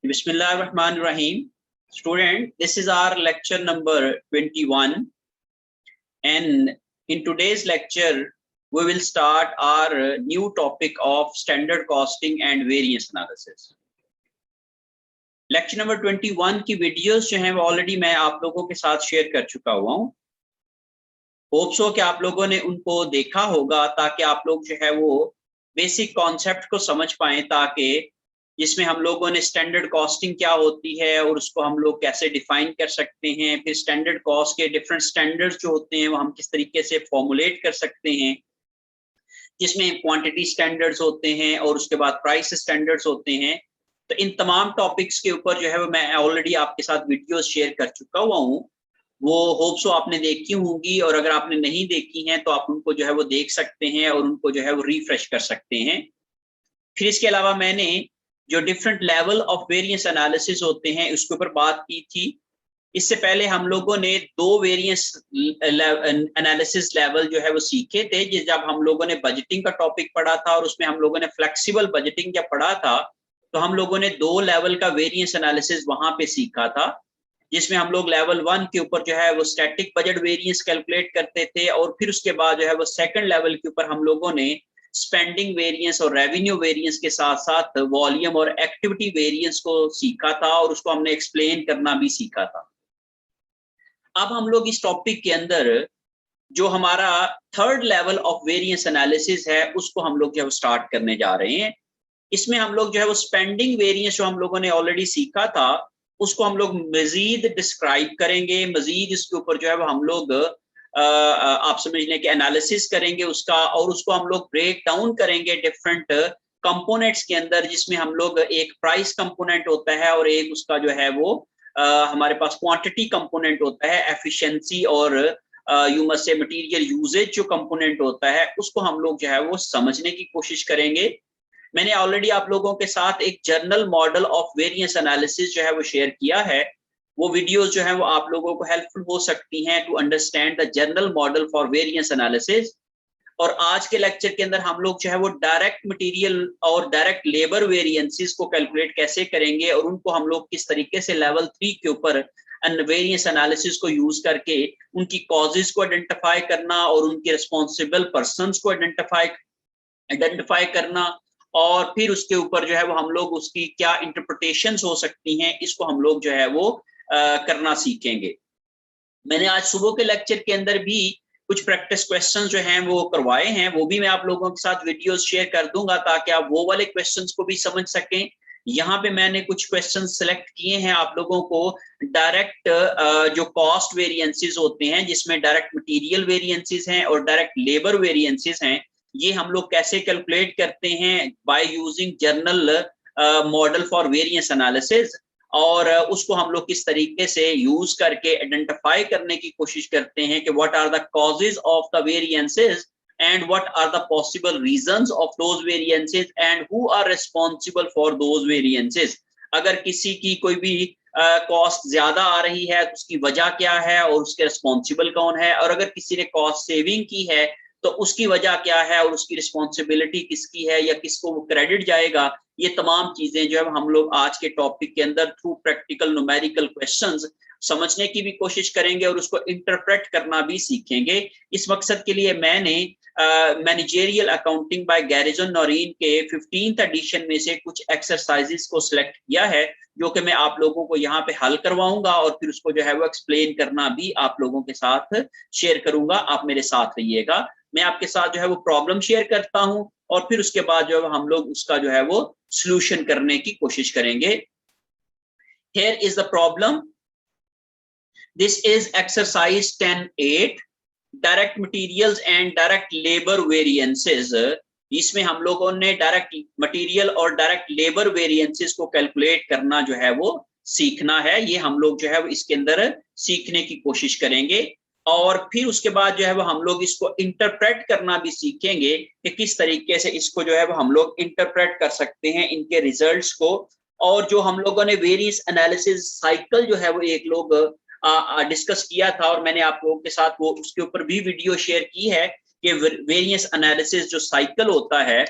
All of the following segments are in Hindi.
Bismillahirrahmanirrahim. Student, this is our lecture number 21, and in today's lecture we will start our new topic of standard costing and variance analysis. Lecture number 21 की वीडियोस जो हैं वो ऑलरेडी मैं आप लोगों के साथ शेयर कर चुका हुआ हूँ। होप सो कि आप लोगों ने उनको देखा होगा ताकि आप लोग जो है वो बेसिक कॉन्सेप्ट को समझ पाएं, ताकि जिसमें हम लोगों ने स्टैंडर्ड कॉस्टिंग क्या होती है और उसको हम लोग कैसे डिफाइन कर सकते हैं, फिर स्टैंडर्ड कॉस्ट के डिफरेंट स्टैंडर्ड्स जो होते हैं वो हम किस तरीके से फॉर्मुलेट कर सकते हैं, जिसमें क्वांटिटी स्टैंडर्ड्स होते हैं और उसके बाद प्राइस स्टैंडर्ड्स होते हैं। तो इन तमाम टॉपिक्स के ऊपर जो है वो मैं ऑलरेडी आपके साथ वीडियोस शेयर कर चुका हुआ हूँ। वो होप सो आपने देखी होंगी, और अगर आपने नहीं देखी हैं तो आप उनको जो है वो देख सकते हैं और उनको जो है वो रिफ्रेश कर सकते हैं। फिर इसके अलावा मैंने जो different level of variance analysis होते हैं उसके ऊपर बात की थी। इससे पहले हम लोगों ने दो वेरिएंस एनालिसिस लेवल जो है वो सीखे थे, जब हम लोगों ने बजटिंग का टॉपिक पढ़ा था और उसमें हम लोगों ने फ्लेक्सिबल बजटिंग जब पढ़ा था तो हम लोगों ने दो लेवल का वेरिएंस एनालिसिस वहां पे सीखा था, जिसमें हम लोग लेवल 1 के ऊपर जो है वो स्टैटिक बजट वेरिएंस कैलकुलेट करते थे, और फिर उसके बाद जो है वो सेकंड लेवल के ऊपर हम लोगों ने स्पेंडिंग वेरिएंस और रेवेन्यू वेरिएंस के साथ साथ वॉल्यूम और एक्टिविटी वेरिएंस को सीखा था, और उसको हमने एक्सप्लेन करना भी सीखा था। अब हम लोग इस टॉपिक के अंदर जो हमारा third level of variance analysis है उसको हम लोग जो है स्टार्ट करने जा रहे हैं। इसमें हम लोग जो है वो स्पेंडिंग वेरिएंस जो हम लोगों ने ऑलरेडी सीखा था उसको हम लोग मजीद डिस्क्राइब करेंगे, मजीद इसके ऊपर जो है वो हम लोग आप समझ लें कि एनालिसिस करेंगे उसका, और उसको हम लोग ब्रेक डाउन करेंगे डिफरेंट कंपोनेंट्स के अंदर, जिसमें हम लोग एक प्राइस कंपोनेंट होता है और एक उसका जो है वो हमारे पास क्वांटिटी कंपोनेंट होता है, एफिशिएंसी और you must say material usages जो कंपोनेंट होता है उसको हम लोग जो है वो समझने की कोशिश करेंगे। मैंने ऑलरेडी आप लोगों के साथ एक journal model of variance analysis जो है वो शेयर किया है। वो वीडियोस जो है वो आप लोगों को हेल्पफुल हो सकती हैं to understand the general model for variance analysis. और आज के लेक्चर के अंदर हम लोग जो है वो डायरेक्ट मटेरियल और डायरेक्ट लेबर वेरिएंसेस को कैलकुलेट कैसे करेंगे, और उनको हम लोग किस तरीके से लेवल 3 के ऊपर वेरिएंस एनालिसिस को यूज करके उनकी कॉजेज को आइडेंटिफाई करना और उनके रिस्पॉन्सिबल पर्संस को आइडेंटिफाई करना, और फिर उसके ऊपर जो है वो हम लोग उसकी क्या इंटरप्रिटेशंस हो सकती हैं, इसको हम लोग जो है वो करना सीखेंगे। मैंने आज सुबह के लेक्चर के अंदर भी कुछ प्रैक्टिस क्वेश्चंस जो हैं वो करवाए हैं, वो भी मैं आप लोगों के साथ वीडियोस शेयर कर दूंगा ताकि आप वो वाले क्वेश्चंस को भी समझ सकें। यहाँ पे मैंने कुछ क्वेश्चंस सेलेक्ट किए हैं आप लोगों को डायरेक्ट जो कॉस्ट वेरिएंसेस होते हैं, जिसमें डायरेक्ट मटेरियल वेरिएंसेस हैं और डायरेक्ट लेबर वेरिएंसेस हैं, ये हम लोग कैसे कैलकुलेट करते हैं by using journal model for variance analysis, और उसको हम लोग किस तरीके से यूज करके आइडेंटिफाई करने की कोशिश करते हैं कि what are the causes of the variances and what are the possible reasons of those variances and who are responsible for those variances. अगर किसी की कोई भी कॉस्ट ज्यादा आ रही है तो उसकी वजह क्या है और उसके रिस्पॉन्सिबल कौन है, और अगर किसी ने कॉस्ट सेविंग की है तो उसकी वजह क्या है और उसकी रिस्पॉन्सिबिलिटी किसकी है या किसको वो क्रेडिट जाएगा। ये तमाम चीजें जो है हम लोग आज के टॉपिक के अंदर थ्रू प्रैक्टिकल न्यूमेरिकल क्वेश्चंस समझने की भी कोशिश करेंगे और उसको इंटरप्रेट करना भी सीखेंगे। इस मकसद के लिए मैंने मैनेजरियल अकाउंटिंग बाय गैरिसन नॉरीन के 15th एडिशन में से कुछ एक्सरसाइजेस को सिलेक्ट किया है, जो कि मैं आप लोगों को यहाँ पे हल करवाऊंगा और फिर उसको जो है वो एक्सप्लेन करना भी आप लोगों के साथ शेयर करूंगा। आप मेरे साथ रहिएगा, मैं आपके साथ जो है वो प्रॉब्लम शेयर करता हूं और फिर उसके बाद जो है हम लोग उसका जो है वो सॉल्यूशन करने की कोशिश करेंगे। Here is the problem. This is exercise 10.8 direct materials and direct labour variances. इसमें हम लोगों ने डायरेक्ट मटेरियल और डायरेक्ट लेबर वेरिएंसेस को कैलकुलेट करना जो है वो सीखना है। ये हम लोग जो है वो इसके अंदर सीखने की कोशिश करेंगे, और फिर उसके बाद जो है वो हम लोग इसको इंटरप्रेट करना भी सीखेंगे कि किस तरीके से इसको जो है वो हम लोग इंटरप्रेट कर सकते हैं इनके रिजल्ट्स को। और जो हम लोगों ने वेरियस एनालिसिस साइकिल जो है वो एक लोग डिस्कस किया था, और मैंने आप लोगों के साथ वो उसके ऊपर भी वीडियो शेयर की है कि वेरियस एनालिसिस जो साइकिल होता है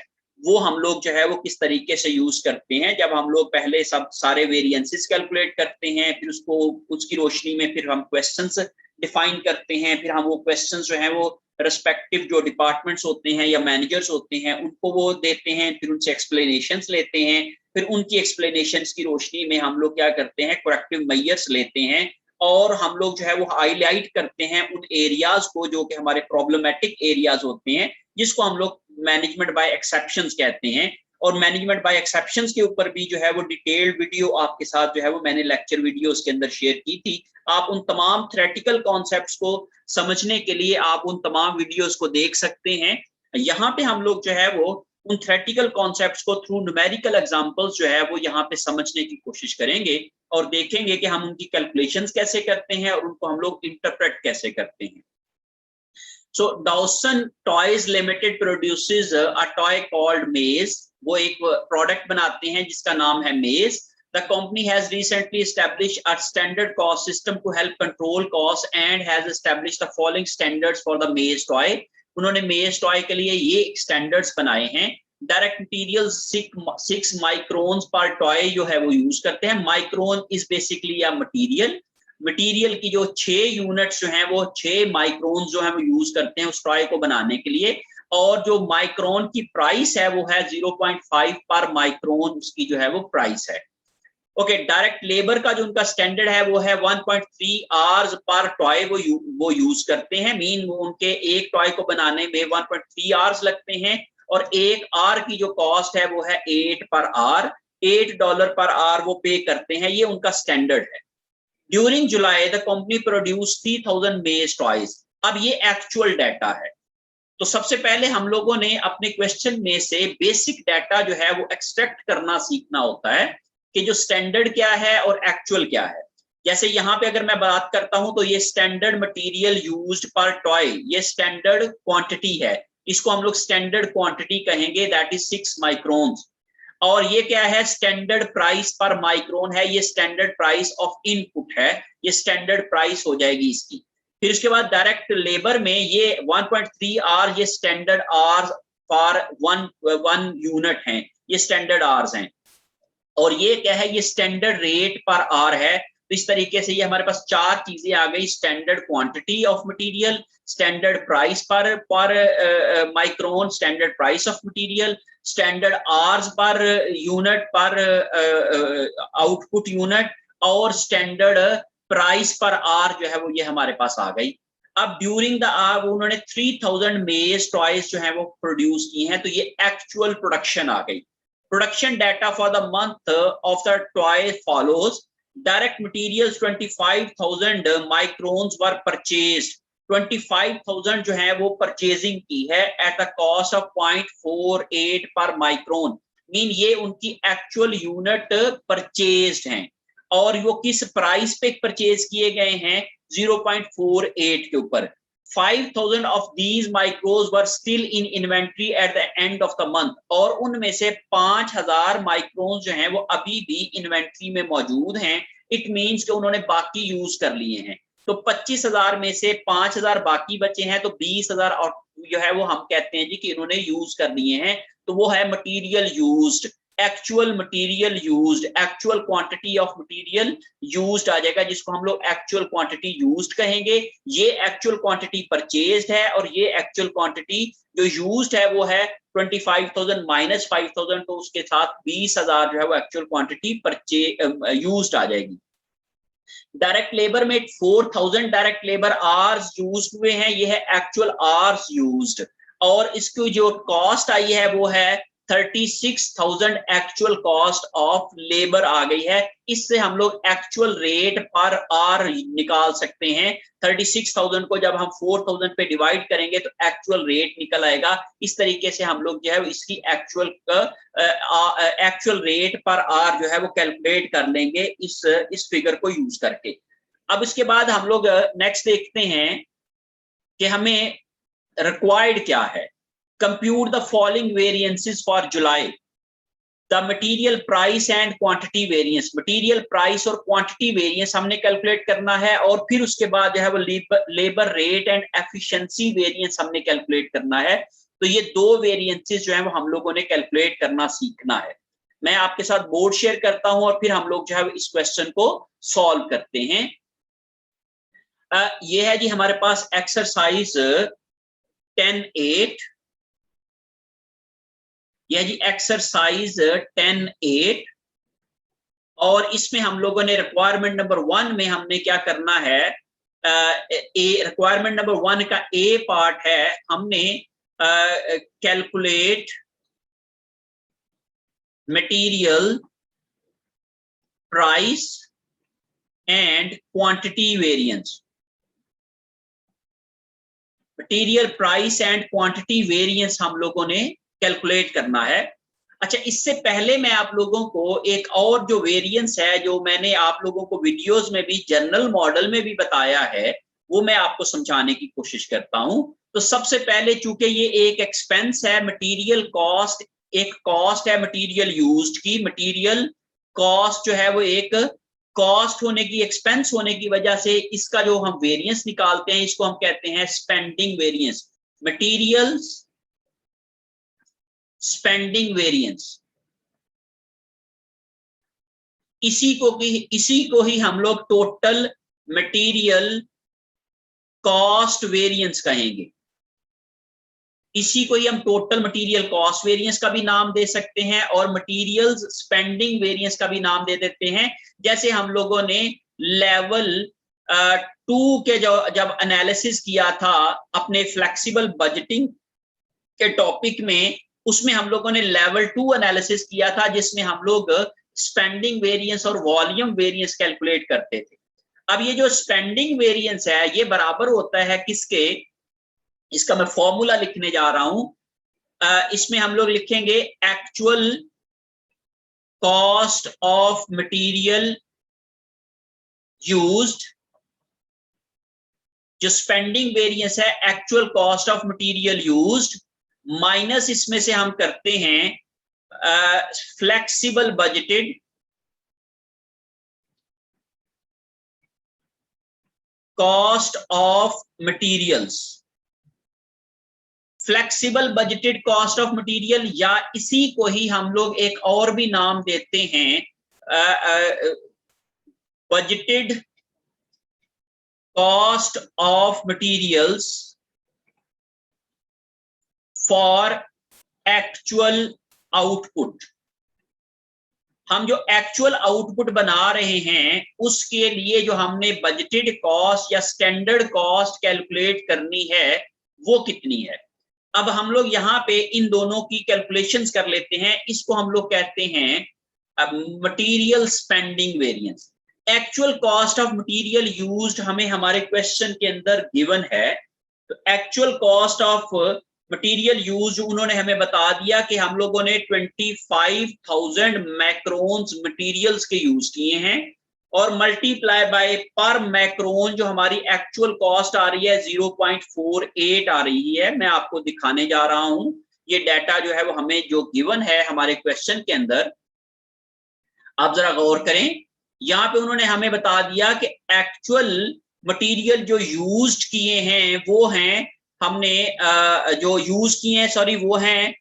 वो हम लोग जो है वो किस तरीके से यूज करते हैं। जब हम लोग पहले सब सारे वेरिएंसेस कैलकुलेट करते हैं, फिर उसको उसकी रोशनी में फिर हम क्वेश्चंस डिफाइन करते हैं, फिर हम वो क्वेश्चंस जो है वो रिस्पेक्टिव जो डिपार्टमेंट्स होते हैं या मैनेजर्स होते हैं उनको वो देते हैं, फिर उनसे एक्सप्लेनेशंस लेते हैं, फिर उनकी एक्सप्लेनेशंस की रोशनी में हम लोग क्या करते हैं, करेक्टिव मेजर्स लेते हैं, और हम लोग जो है वो हाईलाइट करते हैं उन एरियाज को जो कि हमारे प्रॉब्लमेटिक एरियाज होते हैं, जिसको हम लोग मैनेजमेंट बाय एक्सेप्शंस कहते हैं। और मैनेजमेंट बाय एक्सेप्शंस के ऊपर भी जो है वो डिटेल्ड वीडियो आपके साथ जो है वो मैंने लेक्चर वीडियोस के अंदर शेयर की थी। आप उन तमाम थ्योरेटिकल कॉन्सेप्ट्स को समझने के लिए आप उन तमाम वीडियोस को देख सकते हैं। यहाँ पे हम लोग जो है वो उन थ्योरेटिकल कॉन्सेप्ट्स को थ्रू न्यूमेरिकल एग्जांपल्स जो है वो यहाँ पे समझने की कोशिश करेंगे और देखेंगे कि हम उनकी कैलकुलेशंस कैसे करते हैं और उनको हम लोग इंटरप्रेट कैसे करते हैं। So Dawson Toys Limited produces a toy called Maze. वो एक प्रोडक्ट बनाते हैं जिसका नाम है Maze. The company has recently established a standard cost system to help control costs and has established the following standards for the Maze toy. उन्होंने Maze toy के लिए ये स्टैंडर्ड्स बनाए हैं। Direct material 6 microns per toy जो है वो यूज करते हैं। Micron is basically a material की जो 6 यूनिट्स जो हैं वो 6 माइक्रोन जो है वो यूज करते हैं उस टॉय को बनाने के लिए, और जो माइक्रोन की प्राइस है वो है 0.5 पर माइक्रोन, उसकी जो है वो प्राइस है। ओके, डायरेक्ट लेबर का जो उनका स्टैंडर्ड है वो है 1.3 आवर्स पर टॉय वो यूज करते हैं। मीन वो उनके एक टॉय को बनाने में 1.3 आवर्स लगते हैं, और एक आवर की जो कॉस्ट है वो है 8 पर आवर, $8 पर आवर वो पे करते हैं। ये उनका स्टैंडर्ड है। During July the company produce 3000 मेज टॉयज। अब ये एक्चुअल डाटा है। तो सबसे पहले हम लोगों ने अपने क्वेश्चन में से बेसिक डाटा जो है वो एक्सट्रैक्ट करना सीखना होता है कि जो स्टैंडर्ड क्या है और एक्चुअल क्या है। जैसे यहाँ पे अगर मैं बात करता हूं तो ये standard material used per toy, ये स्टैंडर्ड क्वांटिटी है, इसको हम लोग स्टैंडर्ड क्वांटिटी कहेंगे, दैट इज 6 माइक्रोन्स। और ये क्या है, स्टैंडर्ड प्राइस पर माइक्रोन है, ये स्टैंडर्ड प्राइस ऑफ इनपुट है, ये स्टैंडर्ड प्राइस हो जाएगी इसकी। फिर उसके बाद डायरेक्ट लेबर में ये 1.3 आवर, ये standard hours for one unit हैं, ये स्टैंडर्ड आवर्स हैं। और ये क्या है, ये स्टैंडर्ड रेट पर आवर है। तो इस तरीके से ये हमारे पास 4 चीजें आ गई, standard quantity of material, standard price per micron, standard price of material, standard hours per unit per output unit, और स्टैंडर्ड प्राइस पर आवर जो है वो ये हमारे पास आ गई। अब ड्यूरिंग द आवर उन्होंने 3000 मेज टॉयज जो है वो प्रोड्यूस की हैं, तो ये एक्चुअल प्रोडक्शन आ गई। Production data for the month of the toy follows. Direct materials 25,000 microns were purchased. 25,000 जो है वो परचेजिंग की है at the cost of 0.48 पर माइक्रोन। मीन ये उनकी एक्चुअल यूनिट परचेज्ड हैं, और वो किस प्राइस पे परचेज किए गए हैं, 0.48 के ऊपर। 5,000 of these micros were still in inventory at the end of the month, और उनमें से 5,000 माइक्रोन जो हैं वो अभी भी इन्वेंट्री में मौजूद हैं। इट मींस कि उन्होंने बाकी यूज कर लिए हैं। तो 25,000 में से 5,000 बाकी बचे हैं, तो 20,000 और जो है वो हम कहते हैं जी कि इन्होंने यूज कर लिए हैं। तो वो है material used, actual material used, actual quantity of material used आ जाएगा, जिसको हम लोग एक्चुअल क्वांटिटी यूज्ड कहेंगे। ये एक्चुअल क्वांटिटी परचेज्ड है, और ये एक्चुअल क्वांटिटी जो यूज्ड है वो है 25,000 माइनस 5,000, तो उसके साथ 20,000 जो है वो एक्चुअल क्वांटिटी यूज्ड आ जाएगी। डायरेक्ट लेबर में 4,000 डायरेक्ट लेबर आवर्स यूज हुए हैं, ये है एक्चुअल आवर्स यूज्ड, और इसकी जो कॉस्ट आई है वो है 36,000 एक्चुअल कॉस्ट ऑफ लेबर आ गई है। इससे हम लोग एक्चुअल रेट पर आर निकाल सकते हैं। 36,000 को जब हम 4,000 पे डिवाइड करेंगे तो एक्चुअल रेट निकल आएगा। इस तरीके से हम लोग जो है इसकी एक्चुअल रेट पर आर जो है वो कैलकुलेट कर लेंगे इस फिगर को यूज करके। अब इसके बाद हम लोग नेक्स्ट देखते हैं कि हमें रिक्वायर्ड क्या है। Compute the following variances for July. The material price and quantity variance. Material price और quantity variance हमने कैलकुलेट करना है, और फिर उसके बाद जो है वो labour rate and efficiency variance हमने कैलकुलेट करना है। तो तो ये दो वेरिएंसेस जो है वो हम लोगों ने कैलकुलेट करना सीखना है। मैं आपके साथ बोर्ड शेयर करता हूं और फिर हम लोग जो है इस क्वेश्चन को सॉल्व करते हैं। ये है जी हमारे पास एक्सरसाइज 10-8, यह जी एक्सरसाइज 10-8, और इसमें हम लोगों ने रिक्वायरमेंट नंबर 1 में हमने क्या करना है, रिक्वायरमेंट नंबर 1 का ए पार्ट है, हमने calculate material price and quantity variance. Material price and quantity variance हम लोगों ने कैलकुलेट करना है। अच्छा, इससे पहले मैं आप लोगों को एक और जो वेरिएंस है, जो मैंने आप लोगों को वीडियोस में भी जनरल मॉडल में भी बताया है, वो मैं आपको समझाने की कोशिश करता हूं। तो सबसे पहले चूंकि ये एक एक्सपेंस है, मटेरियल कॉस्ट एक कॉस्ट है मटेरियल यूज्ड की, मटेरियल कॉस्ट जो है वो एक कॉस्ट होने की, एक्सपेंस होने की वजह से इसका जो हम वेरिएंस निकालते हैं इसको हम कहते हैं spending variance, materials spending variance. इसी को ही हम लोग टोटल मटेरियल कॉस्ट वेरिएंस कहेंगे। इसी को ही हम टोटल मटेरियल कॉस्ट वेरिएंस का भी नाम दे सकते हैं और मटेरियल्स स्पेंडिंग वेरिएंस का भी नाम दे देते हैं। जैसे हम लोगों ने लेवल 2 के जब एनालिसिस किया था अपने फ्लेक्सिबल बजटिंग के टॉपिक में, उसमें हम लोगों ने लेवल 2 एनालिसिस किया था जिसमें हम लोग स्पेंडिंग वेरिएंस और वॉल्यूम वेरिएंस कैलकुलेट करते थे। अब ये जो स्पेंडिंग वेरिएंस है ये बराबर होता है किसके, इसका मैं फॉर्मूला लिखने जा रहा हूं। इसमें हम लोग लिखेंगे actual cost of material used, जो स्पेंडिंग वेरिएंस है actual cost of material used, minus इसमें से हम करते हैं flexible budgeted cost of materials. Flexible budgeted cost of material, या इसी को ही हम लोग एक और भी नाम देते हैं budgeted cost of materials for actual output. हम जो एक्चुअल आउटपुट बना रहे हैं उसके लिए जो हमने बजटेड कॉस्ट या स्टैंडर्ड कॉस्ट कैलकुलेट करनी है वो कितनी है। अब हम लोग यहाँ पे इन दोनों की कैलकुलेशंस कर लेते हैं। इसको हम लोग कहते हैं material spending variance. Actual cost of material used हमें हमारे क्वेश्चन के अंदर गिवन है, तो actual cost of material used उन्होंने हमें बता दिया कि हम लोगों ने 25,000 मैक्रोन्स मटेरियल्स के यूज किए हैं और मल्टीप्लाई बाय पर मैक्रोन जो हमारी एक्चुअल कॉस्ट आ रही है 0.48 आ रही है। मैं आपको दिखाने जा रहा हूं ये डाटा जो है वो हमें जो गिवन है हमारे क्वेश्चन के अंदर। आप जरा गौर करें, यहाँ पे उन्होंने हमें बता दिया कि एक्चुअल मटेरियल जो यूज्ड किए हैं वो हैं, हमने जो यूज किए हैं सॉरी वो हैं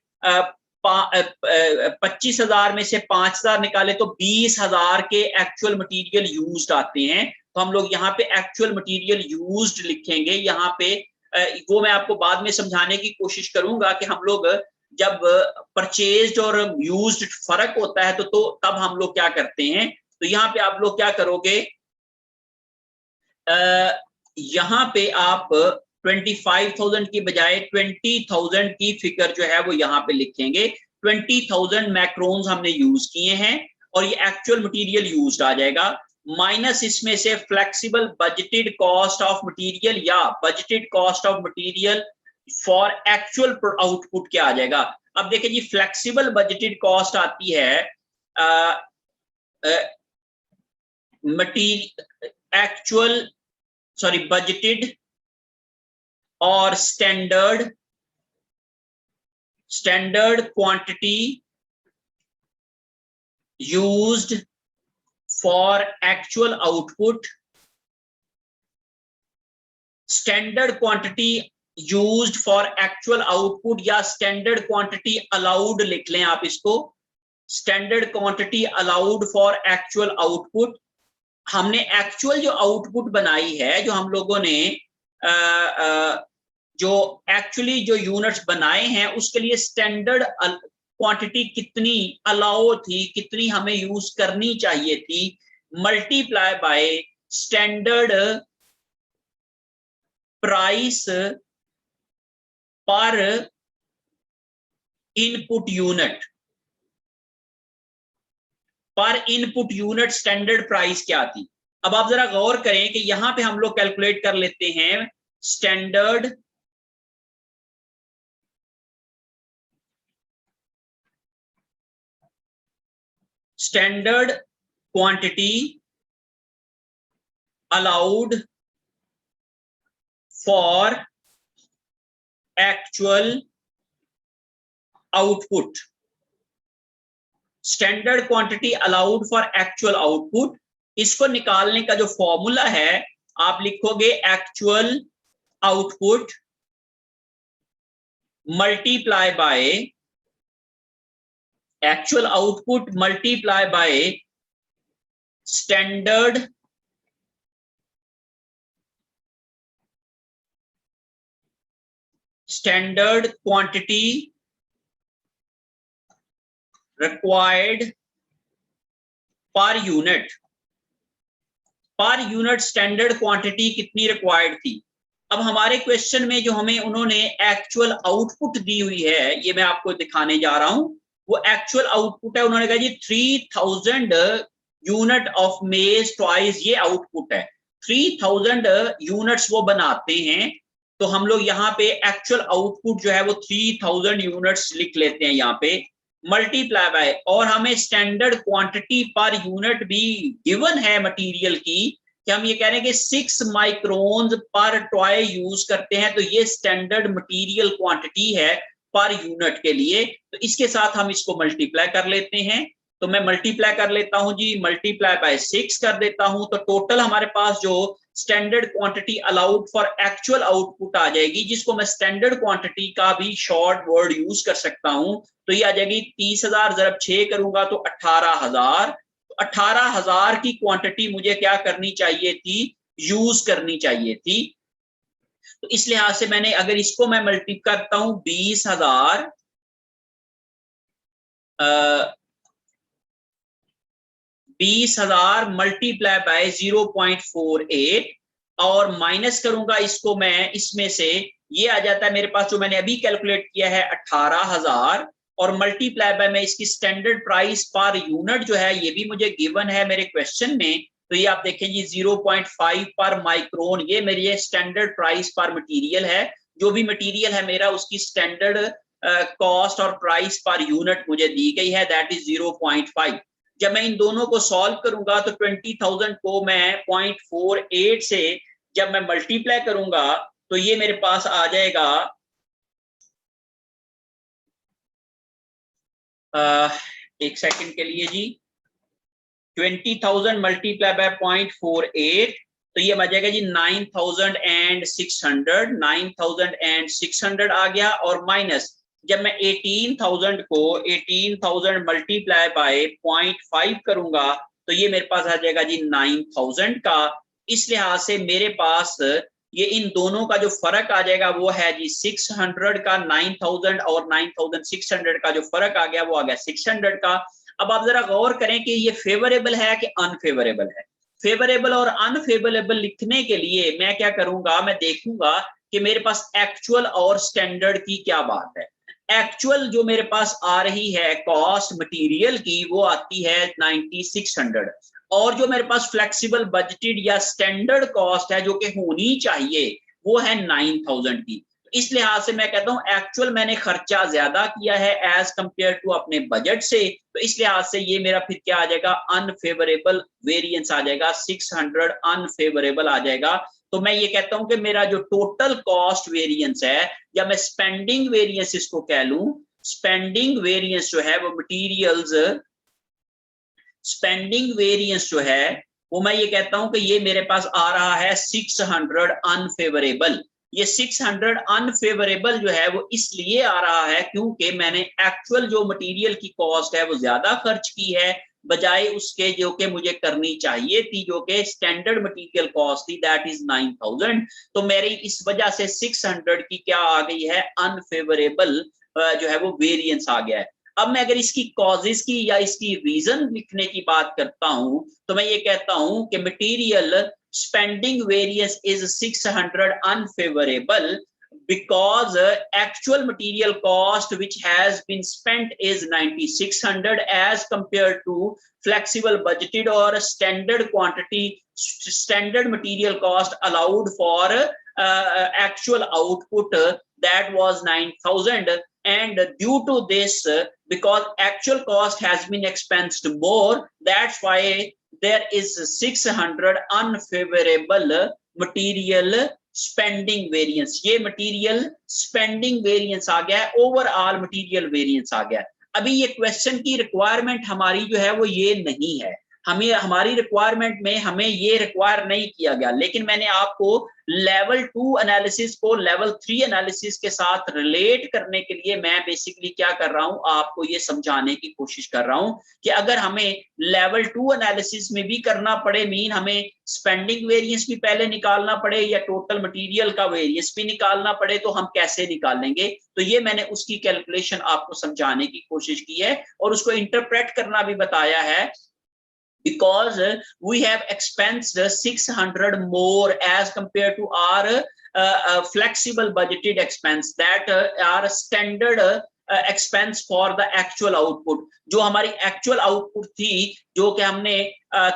25,000 में से 5,000 निकाले तो 20,000 के एक्चुअल मटेरियल यूज्ड आते हैं। तो हम लोग यहाँ पे एक्चुअल मटेरियल यूज्ड लिखेंगे। यहाँ पे वो मैं आपको बाद में समझाने की कोशिश करूंगा कि हम लोग जब परचेज्ड और यूज्ड फर्क होता है तो तब हम लोग क्या करते हैं। तो यहाँ पे आप लोग क्या करोगे, यहाँ पे आप 25,000 की बजाय 20,000 की फिगर जो है वो यहाँ पे लिखेंगे। 20,000 मैक्रोन्स हमने यूज किए हैं और ये एक्चुअल मटेरियल यूज्ड आ जाएगा, माइनस इसमें से flexible budgeted cost of material या budgeted cost of material for actual output क्या आ जाएगा। अब देखिए जी, फ्लेक्सिबल बजटेड कॉस्ट आती है मटेरियल एक्चुअल सॉरी बजटेड और standard quantity used for actual output. Standard quantity used for actual output या स्टैंडर्ड क्वांटिटी अलाउड लिख लें आप इसको, standard quantity allowed for actual output. हमने एक्चुअल जो आउटपुट बनाई है, जो हम लोगों ने जो एक्चुअली जो यूनिट्स बनाए हैं उसके लिए स्टैंडर्ड क्वांटिटी कितनी अलाउ थी, कितनी हमें यूज करनी चाहिए थी, मल्टीप्लाई बाय स्टैंडर्ड प्राइस पर इनपुट यूनिट। पर इनपुट यूनिट स्टैंडर्ड प्राइस क्या थी। अब आप जरा गौर करें कि यहां पे हम लोग कैलकुलेट कर लेते हैं standard quantity allowed for actual output. Standard quantity allowed for actual output, इसको निकालने का जो फॉर्मूला है आप लिखोगे actual output multiply by actual output multiply by standard quantity required पर unit. Per unit standard quantity कितनी रिक्वायर्ड थी। अब हमारे क्वेश्चन में जो हमें उन्होंने एक्चुअल आउटपुट दी हुई है, ये मैं आपको दिखाने जा रहा हूं, वो एक्चुअल आउटपुट है। उन्होंने कहा जी 3000 यूनिट ऑफ मेज टॉयज, ये आउटपुट है। 3000 यूनिट्स वो बनाते हैं, तो हम लोग यहाँ पे एक्चुअल आउटपुट जो है वो 3000 यूनिट्स लिख लेते हैं यहाँ पे, मल्टीप्लाई बाय, और हमें स्टैंडर्ड क्वांटिटी पर यूनिट भी गिवन है मटेरियल की, कि हम ये कह रहे हैं कि 6 माइक्रोन्स पर टॉय यूज करते हैं, तो ये स्टैंडर्ड मटेरियल क्वांटिटी है पर यूनिट के लिए। तो इसके साथ हम इसको मल्टीप्लाई कर लेते हैं, तो मैं मल्टीप्लाई कर लेता हूं जी, मल्टीप्लाई बाय 6 कर देता हूं, तो टोटल हमारे पास जो standard quantity allowed for actual output आ जाएगी, जिसको मैं स्टैंडर्ड क्वांटिटी का भी शॉर्ट वर्ड यूज कर सकता हूं, तो ये आ जाएगी 30,000 जब 6 करूंगा तो 18,000। तो 18,000 की क्वांटिटी मुझे क्या करनी चाहिए थी, यूज करनी चाहिए थी। तो इस लिहाज से मैंने, अगर इसको मैं मल्टीप्लाई करता हूं 20,000 20,000 मल्टीप्लाई बाय 0.48 और माइनस करूंगा इसको मैं इसमें से, ये आ जाता है मेरे पास जो मैंने अभी कैलकुलेट किया है 18,000, और मल्टीप्लाई बाय मैं इसकी स्टैंडर्ड प्राइस पर यूनिट जो है ये भी मुझे गिवन है मेरे क्वेश्चन में, तो ये आप देखें जी 0.5 पर माइक्रोन, ये मेरी स्टैंडर्ड प्राइस पर मटेरियल है। जो भी मटेरियल है मेरा उसकी स्टैंडर्ड कॉस्ट और प्राइस पर यूनिट मुझे दी गई है, दैट इज 0.5। जब मैं इन दोनों को सॉल्व करूंगा तो 20,000 को मैं 0.48 से जब मैं मल्टीप्लाई करूंगा तो ये मेरे पास आ जाएगा एक सेकंड के लिए जी, 20,000 मल्टीप्लाई बाय 0.48, तो ये आ जाएगा जी 9,600 आ गया, और माइनस जब मैं 18,000 मल्टीप्लाई बाय 0.5 करूंगा तो ये मेरे पास आ जाएगा जी 9,000 का। इस लिहाज से मेरे पास ये इन दोनों का जो फर्क आ जाएगा वो है जी 600 का, 9,000 और 9,600 का जो फर्क आ गया वो आ गया 600 का। अब आप जरा गौर करें कि ये फेवरेबल है कि अनफेवरेबल है। फेवरेबल और अनफेवरेबल लिखने के लिए मैं क्या करूंगा, मैं देखूंगा कि मेरे पास एक्चुअल और स्टैंडर्ड की क्या बात है। एक्चुअल जो मेरे पास आ रही है कॉस्ट मटेरियल की वो आती है 9,600, और जो मेरे पास फ्लेक्सिबल बजटेड या स्टैंडर्ड कॉस्ट है जो कि होनी चाहिए वो है 9,000 की। इस लिहाज से मैं कहता हूं एक्चुअल मैंने खर्चा ज्यादा किया है एज कंपेयर टू अपने बजट से, तो इस लिहाज से ये मेरा फिर क्या आ जाएगा, अनफेवरेबल वेरिएंस आ जाएगा, 600 अनफेवरेबल आ जाएगा। तो मैं ये कहता हूं कि मेरा जो टोटल कॉस्ट वेरिएंस है, या मैं स्पेंडिंग वेरिएंस इसको कह लूं, स्पेंडिंग वेरिएंस जो है वो मटीरियल्स स्पेंडिंग वेरिएंस जो है वो मैं ये कहता हूं कि ये मेरे पास आ रहा है 600 अनफेवरेबल। ये 600 अनफेवरेबल जो है वो इसलिए आ रहा है क्योंकि मैंने एक्चुअल जो मटेरियल की कॉस्ट है वो ज्यादा खर्च की है बजाय उसके जो कि मुझे करनी चाहिए थी, जो कि स्टैंडर्ड मटेरियल कॉस्ट थी, दैट इज 9000। तो मेरी इस वजह से 600 की क्या आ गई है, अनफेवरेबल जो है वो वेरिएंस आ गया है। अब मैं अगर इसकी कॉजेस की या इसकी रीजन लिखने की बात करता हूं तो मैं ये कहता हूं कि material spending variance is 600 unfavorable because actual material cost which has been spent is 9600 as compared to flexible budgeted or standard quantity, standard material cost allowed for actual output that was 9000, and due to this because actual cost has been expensed more, that's why there is 600 unfavorable material spending variance। ये material spending variance आ गया है, ओवरऑल material variance आ गया है। अभी ये क्वेश्चन की रिक्वायरमेंट हमारी जो है वो ये नहीं है, हमें हमारी रिक्वायरमेंट में हमें ये रिक्वायर नहीं किया गया, लेकिन मैंने आपको लेवल 2 एनालिसिस को लेवल 3 एनालिसिस के साथ रिलेट करने के लिए मैं बेसिकली क्या कर रहा हूं, आपको ये समझाने की कोशिश कर रहा हूं कि अगर हमें लेवल 2 एनालिसिस में भी करना पड़े, मीन हमें स्पेंडिंग वेरिएंस भी पहले निकालना पड़े या टोटल मटेरियल का वेरिएंस भी निकालना पड़े, तो हम कैसे निकालेंगे। तो ये मैंने उसकी कैलकुलेशन आपको समझाने की कोशिश की है और उसको इंटरप्रेट करना भी बताया है, because we have expensed 600 more as compared to our flexible budgeted expense that are standard expense for the actual output। जो हमारी actual output थी, जो कि हमने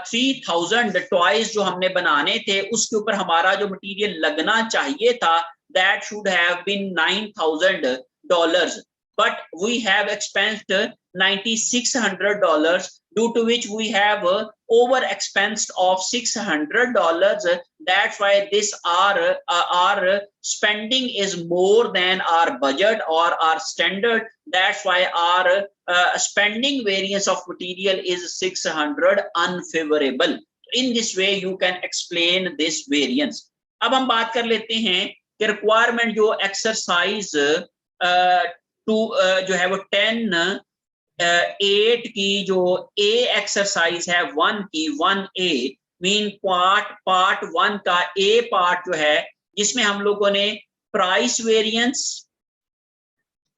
3000 टॉयज जो हमने बनाने थे उसके ऊपर हमारा जो मटेरियल लगना चाहिए था, that should have been $9000, but we have expensed $9600, due to which we have over expensed of $600। That's why this our spending is more than our budget or our standard, that's why our spending variance of material is 600 unfavorable। in this way you can explain this variance। अब हम बात कर लेते हैं कि रिक्वायरमेंट जो एक्सरसाइज जो है वो 10(8) की जो ए एक्सरसाइज है 1 की 1A मीन पार्ट 1 का ए पार्ट जो है, जिसमें हम लोगों ने प्राइस वेरिएंस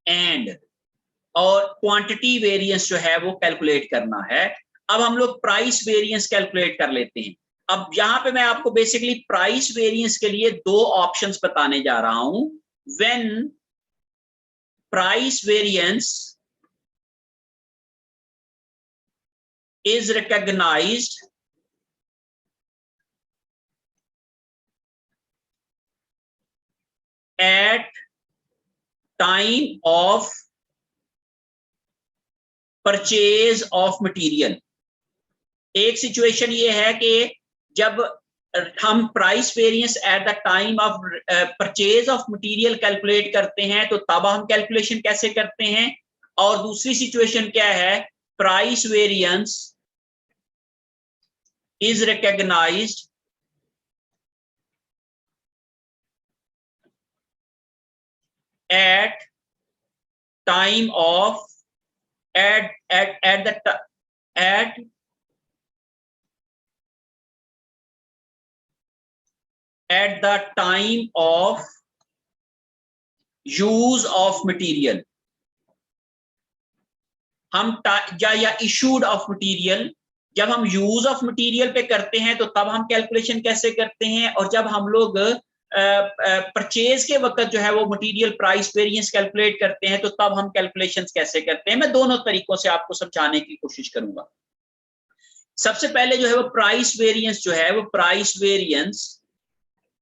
एंड और क्वांटिटी वेरिएंस जो है वो कैलकुलेट करना है। अब हम लोग प्राइस वेरिएंस कैलकुलेट कर लेते हैं। अब यहां पे मैं आपको बेसिकली प्राइस वेरिएंस के लिए दो ऑप्शंस बताने जा रहा हूं। When price variance is recognized at time of purchase of material। एक सिचुएशन ये है कि जब हम price variance eight the time of purchase of material calculate करते हैं, तो तब हम कैलकुलेशन कैसे करते हैं। और दूसरी सिचुएशन क्या है, price variance is recognized at time of at the time of use of material। हम या issued of material, जब हम यूज ऑफ मटेरियल पे करते हैं तो तब हम कैलकुलेशन कैसे करते हैं, और जब हम लोग परचेज के वक्त जो है वो मटेरियल प्राइस वेरिएंस कैलकुलेट करते हैं तो तब हम कैलकुलेशंस कैसे करते हैं। मैं दोनों तरीकों से आपको समझाने की कोशिश करूंगा। सबसे पहले जो है वो प्राइस वेरिएंस जो है वो price variance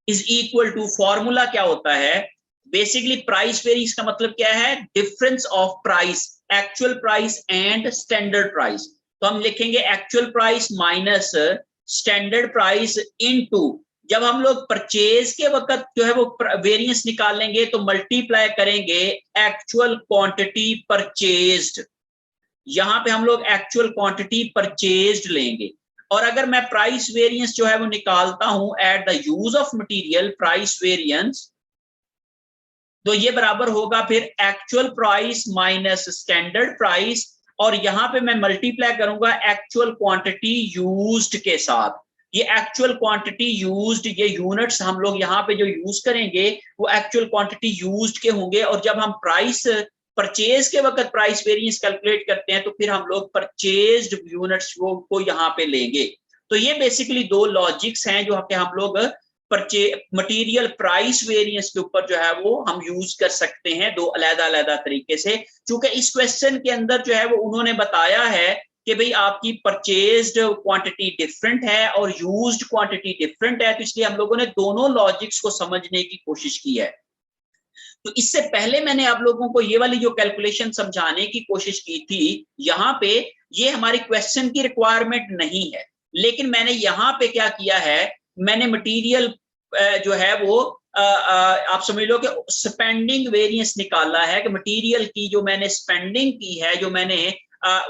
is equal to, formula क्या होता है बेसिकली, प्राइस वेरिएंस का मतलब क्या है, difference of price, actual price and standard price. तो हम लिखेंगे actual price minus standard price into, जब हम लोग परचेज के वक्त जो है वो वेरिएंस निकालेंगे तो मल्टीप्लाई करेंगे एक्चुअल क्वांटिटी परचेज्ड। यहां पे हम लोग एक्चुअल क्वांटिटी परचेज्ड लेंगे। और अगर मैं प्राइस वेरिएंस जो है वो निकालता हूं at the use of material, price variance तो ये बराबर होगा फिर actual price minus standard price, और यहां पे मैं मल्टीप्लाई करूंगा एक्चुअल क्वांटिटी यूज्ड के साथ। ये एक्चुअल क्वांटिटी यूज्ड, ये यूनिट्स हम लोग यहाँ पे जो यूज करेंगे वो एक्चुअल क्वांटिटी यूज्ड के होंगे, और जब हम प्राइस परचेज के वक्त प्राइस वेरिएंस कैलकुलेट करते हैं तो फिर हम लोग परचेज्ड यूनिट्स को यहाँ पे लेंगे। तो ये बेसिकली दो लॉजिक्स हैं जो हम लोग मटेरियल प्राइस वेरिएंस के ऊपर जो है वो हम यूज कर सकते हैं दो अलग-अलग तरीके से। क्योंकि इस क्वेश्चन के अंदर जो है वो उन्होंने बताया है कि भाई आपकी परचेज्ड क्वांटिटी डिफरेंट है और यूज्ड क्वांटिटी डिफरेंट है, तो इसलिए हम लोगों ने दोनों लॉजिक्स को समझने की कोशिश की है। तो इससे पहले मैंने आप लोगों को ये वाली जो कैलकुलेशन समझाने की कोशिश की थी, यहाँ पे ये हमारी क्वेश्चन की रिक्वायरमेंट नहीं है, लेकिन मैंने यहाँ पे क्या किया है, मैंने मटेरियल जो है वो आप समझ लो कि स्पेंडिंग वेरिएंस निकाला है कि मटेरियल की जो मैंने स्पेंडिंग की है, जो मैंने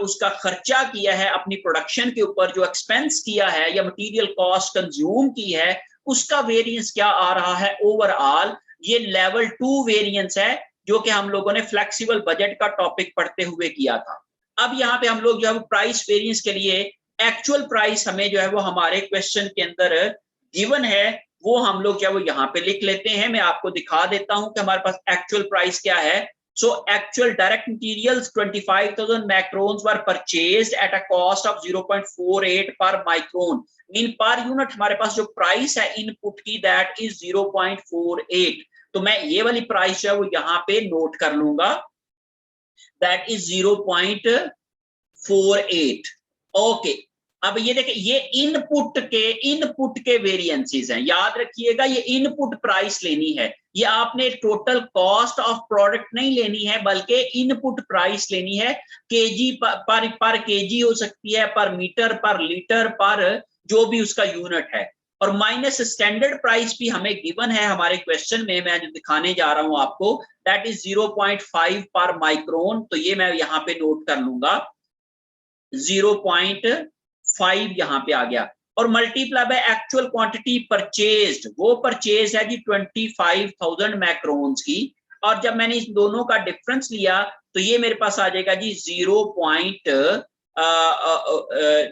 उसका खर्चा किया है अपनी प्रोडक्शन के ऊपर, जो एक्सपेंस किया है या मटेरियल कॉस्ट कंज्यूम की है, उसका वेरिएंस क्या आ रहा है ओवरऑल। ये लेवल 2 वेरिएंस है जो कि हम लोगों ने फ्लेक्सिबल बजट का टॉपिक पढ़ते हुए किया था। अब यहाँ पे हम लोग जो है प्राइस वेरिएंस के लिए एक्चुअल प्राइस हमें जो है वो हमारे क्वेश्चन के अंदर गिवन है, वो हम लोग जो है वो यहाँ पे लिख लेते हैं। मैं आपको दिखा देता हूं कि हमारे पास एक्चुअल प्राइस क्या है। So actual direct materials 25,000 macrons were purchased at a cost of 0.48 per micron. Mean per unit हमारे पास जो प्राइस है इनपुट की दैट इज 0.48। तो मैं ये वाली प्राइस है वो यहाँ पे नोट कर लूंगा, दैट इज 0.48। ओके, अब ये देखिए ये इनपुट के वेरिएंसेस हैं, याद रखिएगा ये इनपुट प्राइस लेनी है, ये आपने टोटल कॉस्ट ऑफ प्रोडक्ट नहीं लेनी है बल्कि इनपुट प्राइस लेनी है। केजी पर केजी हो सकती है, पर मीटर, पर लीटर, पर जो भी उसका यूनिट है, और माइनस स्टैंडर्ड प्राइस भी हमें गिवन है हमारे क्वेश्चन में, मैं जो दिखाने जा रहा हूं आपको, दैट इज 0.5 पर माइक्रोन। तो ये मैं यहाँ पे नोट कर लूंगा, 0.5 यहाँ पे आ गया, और multiply by actual quantity purchased, वो परचेज है जी 25,000 मैक्रोन्स की, और जब मैंने इस दोनों का डिफरेंस लिया तो ये मेरे पास आ जाएगा जी 0.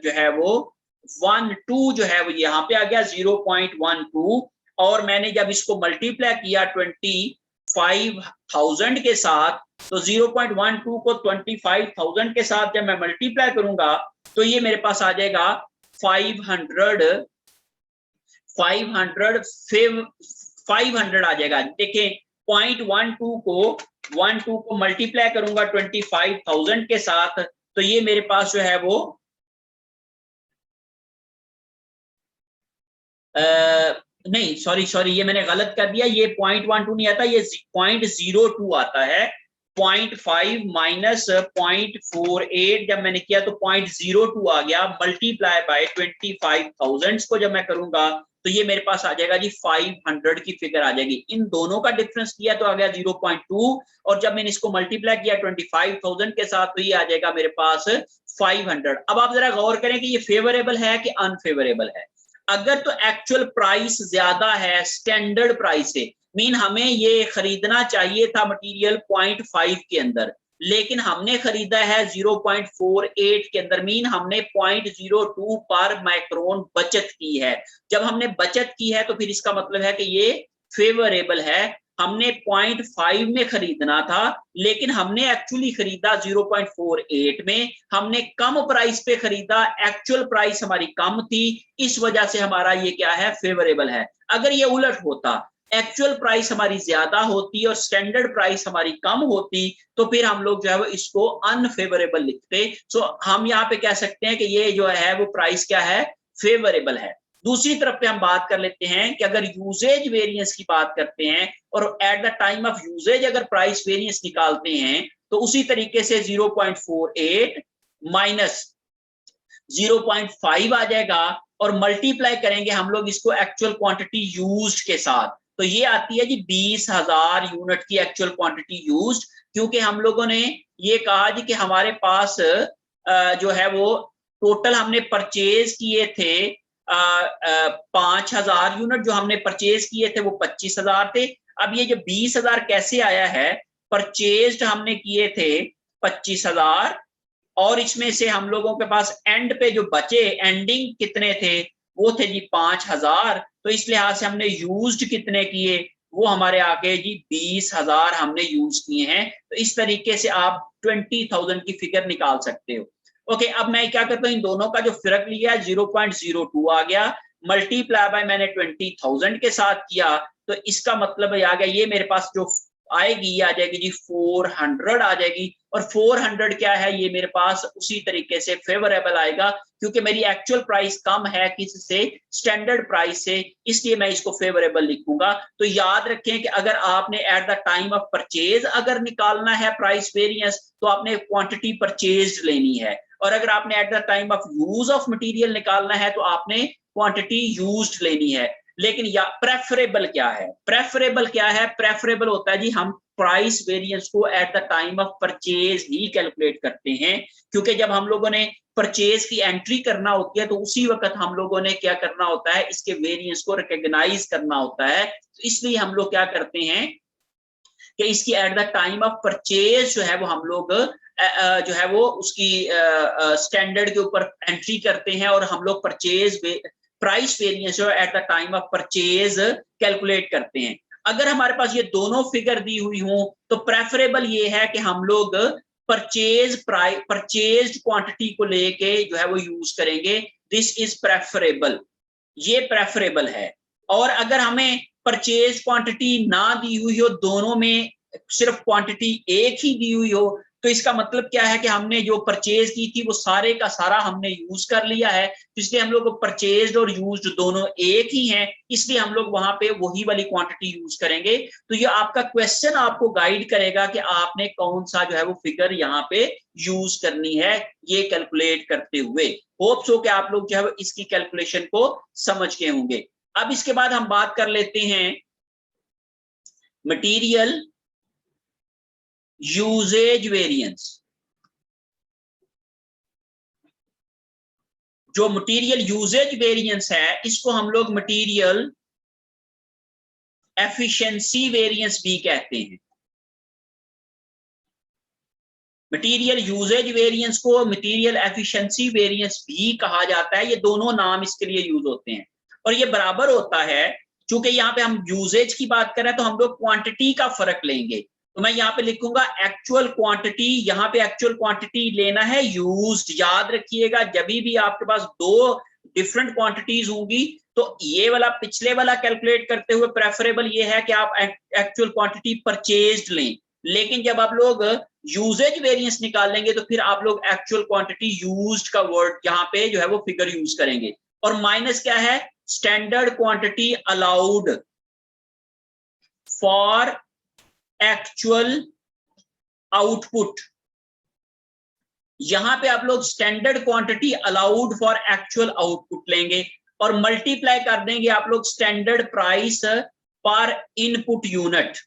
जो है वो 12 जो है वो यहाँ पे आ गया 0.12, और मैंने जब इसको मल्टीप्लाई किया 25,000 के साथ, तो 0.12 को 25,000 के साथ जब मैं मल्टीप्लाई करूंगा तो ये मेरे पास आ जाएगा 500 आ जाएगा। देखें 0.12 को मल्टीप्लाई करूंगा 25,000 के साथ, तो ये मेरे पास जो है वो नहीं सॉरी ये मैंने गलत कर दिया, ये 0.12 नहीं आता, ये 0.02 आता है। 0.5 माइनस 0.48 जब मैंने किया तो 0.02 आ गया, मल्टीप्लाई बाय 25,000 को जब मैं करूंगा तो ये मेरे पास आ जाएगा जी 500 की फिगर आ जाएगी। इन दोनों का डिफरेंस किया तो आ गया 0.2, और जब मैंने इसको मल्टीप्लाई किया 25,000 के साथ तो ये आ जाएगा मेरे पास 500। अब आप जरा गौर करें कि ये फेवरेबल है कि अनफेवरेबल है। अगर तो एक्चुअल प्राइस ज्यादा है स्टैंडर्ड प्राइस से, मीन हमें ये खरीदना चाहिए था मटेरियल 0.5 के अंदर, लेकिन हमने खरीदा है 0.48 के अंदर, मीन हमने 0.02 पर माइक्रोन बचत की है। जब हमने बचत की है तो फिर इसका मतलब है कि ये फेवरेबल है। हमने 0.5 में खरीदना था लेकिन हमने एक्चुअली खरीदा 0.48 में, हमने कम प्राइस पे खरीदा, एक्चुअल प्राइस हमारी कम थी, इस वजह से हमारा ये क्या है, फेवरेबल है। अगर ये उलट होता, एक्चुअल प्राइस हमारी ज्यादा होती और स्टैंडर्ड प्राइस हमारी कम होती, तो फिर हम लोग जो है वो इसको अनफेवरेबल लिखते। सो हम यहाँ पे कह सकते हैं कि ये जो है वो प्राइस क्या है, फेवरेबल है। दूसरी तरफ पे हम बात कर लेते हैं कि अगर यूजेज वेरिएंस की बात करते हैं और at the time of usages अगर प्राइस वेरिएंस निकालते हैं तो उसी तरीके से 0.48 माइनस 0.5 आ जाएगा, और मल्टीप्लाई करेंगे हम लोग इसको एक्चुअल क्वांटिटी यूज्ड के साथ, तो ये आती है जी 20,000 यूनिट की एक्चुअल क्वांटिटी यूज्ड। क्योंकि हम लोगों ने ये कहा जी कि हमारे पास जो है वो टोटल हमने परचेज किए थे 5,000 यूनिट, जो हमने परचेज किए थे वो 25,000 थे। अब ये जो 20,000 कैसे आया है, परचेज्ड हमने किए थे 25,000 और इसमें से हम लोगों के पास एंड पे जो बचे एंडिंग कितने थे, वो थे जी 5,000। तो इस लिहाज से हमने यूज्ड कितने किए, वो हमारे आगे जी 20,000 हमने यूज किए हैं। तो इस तरीके से आप 20,000 की फिगर निकाल सकते हो। ओके, अब मैं क्या करता हूँ, इन दोनों का जो फर्क लिया 0.02 आ गया, मल्टीप्लाई बाय मैंने 20,000 के साथ किया, तो इसका मतलब आ गया ये मेरे पास जो आएगी ये आ जाएगी जी 400 आ जाएगी। और 400 क्या है, ये मेरे पास उसी तरीके से फेवरेबल आएगा क्योंकि मेरी एक्चुअल प्राइस कम है किससे, स्टैंडर्ड प्राइस से, इसलिए मैं इसको फेवरेबल लिखूंगा। तो याद रखें कि अगर आपने eight the time of purchase अगर निकालना है प्राइस वेरिएंस, तो आपने क्वांटिटी परचेज लेनी है, और अगर आपने eight the time of use of material निकालना है तो आपने क्वांटिटी यूज्ड लेनी है। लेकिन या प्रेफरेबल क्या है, प्रेफरेबल क्या है, प्रेफरेबल होता है जी हम प्राइस वेरिएंस को eight the time of purchase he calculate करते हैं, क्योंकि जब हम लोगों ने परचेज की एंट्री करना होती है तो उसी वक्त हम लोगों ने क्या करना होता है, इसके वेरिएंस को रिकॉग्नाइज करना होता है। तो इसलिए हम लोग क्या करते हैं कि इसकी eight the time of purchase जो है वो हम लोग जो है वो उसकी स्टैंडर्ड के ऊपर एंट्री करते हैं और हम लोग परचेज प्राइस वेरिएंस जो eight the time of purchase calculate करते हैं। अगर हमारे पास ये दोनों फिगर दी हुई हो तो प्रेफरेबल ये है कि हम लोग परचेज प्राइस परचेज क्वांटिटी को लेके जो है वो यूज करेंगे, दिस इज प्रेफरेबल, ये प्रेफरेबल है। और अगर हमें परचेज क्वांटिटी ना दी हुई हो, दोनों में सिर्फ क्वांटिटी एक ही दी हुई हो, तो इसका मतलब क्या है कि हमने जो परचेज की थी वो सारे का सारा हमने यूज कर लिया है, इसलिए हम लोग परचेज और यूज दोनों एक ही हैं, इसलिए हम लोग वहां पे वही वाली क्वांटिटी यूज करेंगे। तो ये आपका क्वेश्चन आपको गाइड करेगा कि आपने कौन सा जो है वो फिगर यहाँ पे यूज करनी है ये कैलकुलेट करते हुए। होप सो कि आप लोग जो है इसकी कैलकुलेशन को समझ के होंगे। अब इसके बाद हम बात कर लेते हैं मटेरियल यूजेज वेरिएंस। जो मटेरियल यूजेज वेरिएंस है इसको हम लोग मटेरियल एफिशिएंसी वेरिएंस भी कहते हैं। मटेरियल यूजेज वेरिएंस को मटेरियल एफिशिएंसी वेरिएंस भी कहा जाता है, ये दोनों नाम इसके लिए यूज होते हैं और ये बराबर होता है। चूंकि यहाँ पे हम यूजेज की बात करें तो हम लोग क्वांटिटी का फर्क लेंगे, तो मैं यहाँ पे लिखूंगा एक्चुअल क्वांटिटी, यहाँ पे एक्चुअल क्वांटिटी लेना है यूज्ड। याद रखिएगा जब भी आपके पास दो डिफरेंट क्वांटिटीज होंगी तो ये वाला पिछले वाला कैलकुलेट करते हुए प्रेफरेबल ये है कि आप एक्चुअल क्वांटिटी परचेज्ड लें, लेकिन जब आप लोग यूजेज वेरिएंस निकालेंगे तो फिर आप लोग एक्चुअल क्वांटिटी यूज्ड का वर्ड यहाँ पे जो है वो फिगर यूज करेंगे। और माइनस क्या है, standard quantity allowed for actual output. यहां पे आप लोग standard quantity allowed for actual output लेंगे और मल्टीप्लाई कर देंगे आप लोग स्टैंडर्ड प्राइस पर इनपुट यूनिट।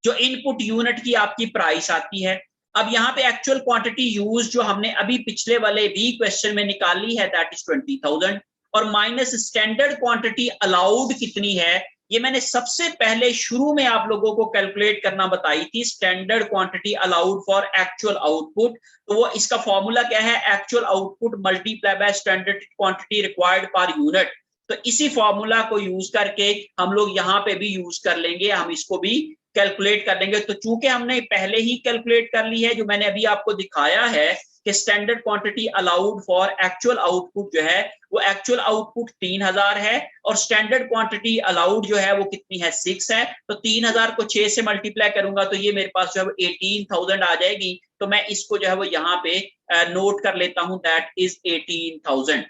जो इनपुट यूनिट की आपकी प्राइस आती है, अब यहाँ पे एक्चुअल क्वांटिटी यूज जो हमने अभी पिछले वाले भी क्वेश्चन में निकाली है दैट इज 20,000 और माइनस स्टैंडर्ड क्वांटिटी अलाउड कितनी है, ये मैंने सबसे पहले शुरू में आप लोगों को कैलकुलेट करना बताई थी, standard quantity allowed for actual output. तो वो इसका फॉर्मूला क्या है, actual output multiply by standard quantity required per unit. तो इसी फॉर्मूला को यूज करके हम लोग यहाँ पे भी यूज कर लेंगे, हम इसको भी कैलकुलेट कर देंगे। तो चूंकि हमने पहले ही कैलकुलेट कर ली है, जो मैंने अभी आपको दिखाया है कि standard quantity allowed for actual output जो है वो एक्चुअल आउटपुट 3,000 है और स्टैंडर्ड क्वांटिटी अलाउड जो है वो कितनी है 6 है। तो 3,000 को 6 से मल्टीप्लाई करूंगा तो ये मेरे पास जो है 18,000 आ जाएगी। तो मैं इसको जो है वो यहाँ पे नोट कर लेता हूं, दैट इज 18,000।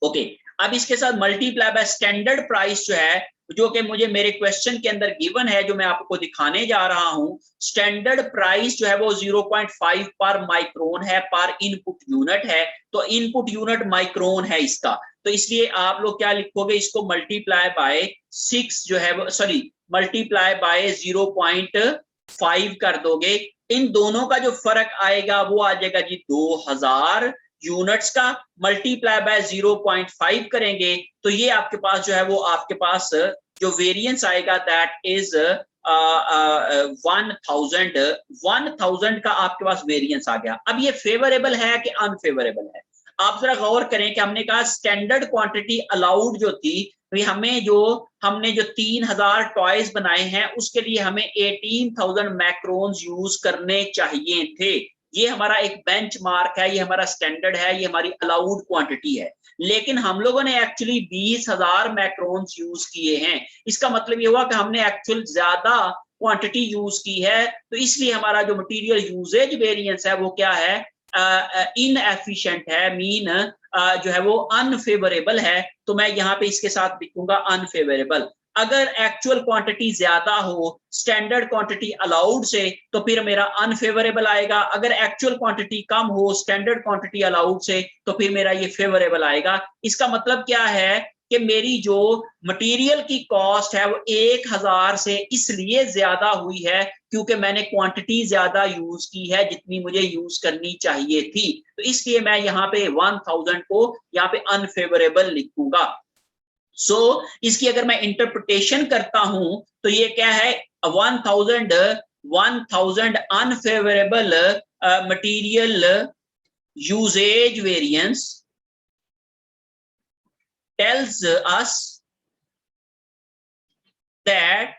ओके, अब इसके साथ मल्टीप्लाई बाय स्टैंडर्ड प्राइस जो है, जो कि मुझे मेरे क्वेश्चन के अंदर गिवन है, जो मैं आपको दिखाने जा रहा हूं, स्टैंडर्ड प्राइस जो है वो 0.5 पर माइक्रोन है, पर इनपुट यूनिट है। तो इनपुट यूनिट माइक्रोन है इसका, तो इसलिए आप लोग क्या लिखोगे, इसको मल्टीप्लाई बाय 6 जो है वो, सॉरी मल्टीप्लाई बाय 0.5 कर दोगे। इन दोनों का जो फर्क आएगा वो आ जाएगा जी 2,000 यूनिट्स का मल्टीप्लाई बाय 0.5 करेंगे तो ये आपके पास जो है वो आपके पास जो वेरिएंस आएगा दैट इज 1000 का आपके पास वेरिएंस आ गया। अब ये फेवरेबल है कि अनफेवरेबल है? आप जरा गौर करें कि हमने कहा स्टैंडर्ड क्वांटिटी अलाउड जो थी हमने जो 3000 टॉयज बनाए हैं उसके लिए हमें 18,000 मैक्रोन्स यूज करने चाहिए थे। ये हमारा एक बेंचमार्क है, ये हमारा स्टैंडर्ड है, ये हमारी अलाउड क्वांटिटी है। लेकिन हम लोगों ने एक्चुअली 20,000 मैक्रोन्स यूज किए हैं। इसका मतलब ये हुआ कि हमने एक्चुअल ज्यादा क्वांटिटी यूज की है, तो इसलिए हमारा जो मटेरियल यूजेज वेरिएंस है वो क्या है, इनएफिशिएंट है, मीन जो है वो अनफेवरेबल है। तो मैं यहाँ पे इसके साथ लिखूंगा अनफेवरेबल। अगर एक्चुअल क्वांटिटी ज्यादा हो स्टैंडर्ड क्वांटिटी अलाउड से तो फिर मेरा अनफेवरेबल आएगा। अगर एक्चुअल क्वांटिटी कम हो स्टैंडर्ड क्वांटिटी अलाउड से तो फिर मेरा ये फेवरेबल आएगा। इसका मतलब क्या है कि मेरी जो मटेरियल की कॉस्ट है वो 1000 से इसलिए ज्यादा हुई है क्योंकि मैंने क्वांटिटी ज्यादा यूज की है जितनी मुझे यूज करनी चाहिए थी। तो इसलिए मैं यहाँ पे 1000 को यहाँ पे अनफेवरेबल लिखूंगा। इसकी अगर मैं इंटरप्रिटेशन करता हूं तो ये क्या है, 1000 unfavourable material usage variance tells us that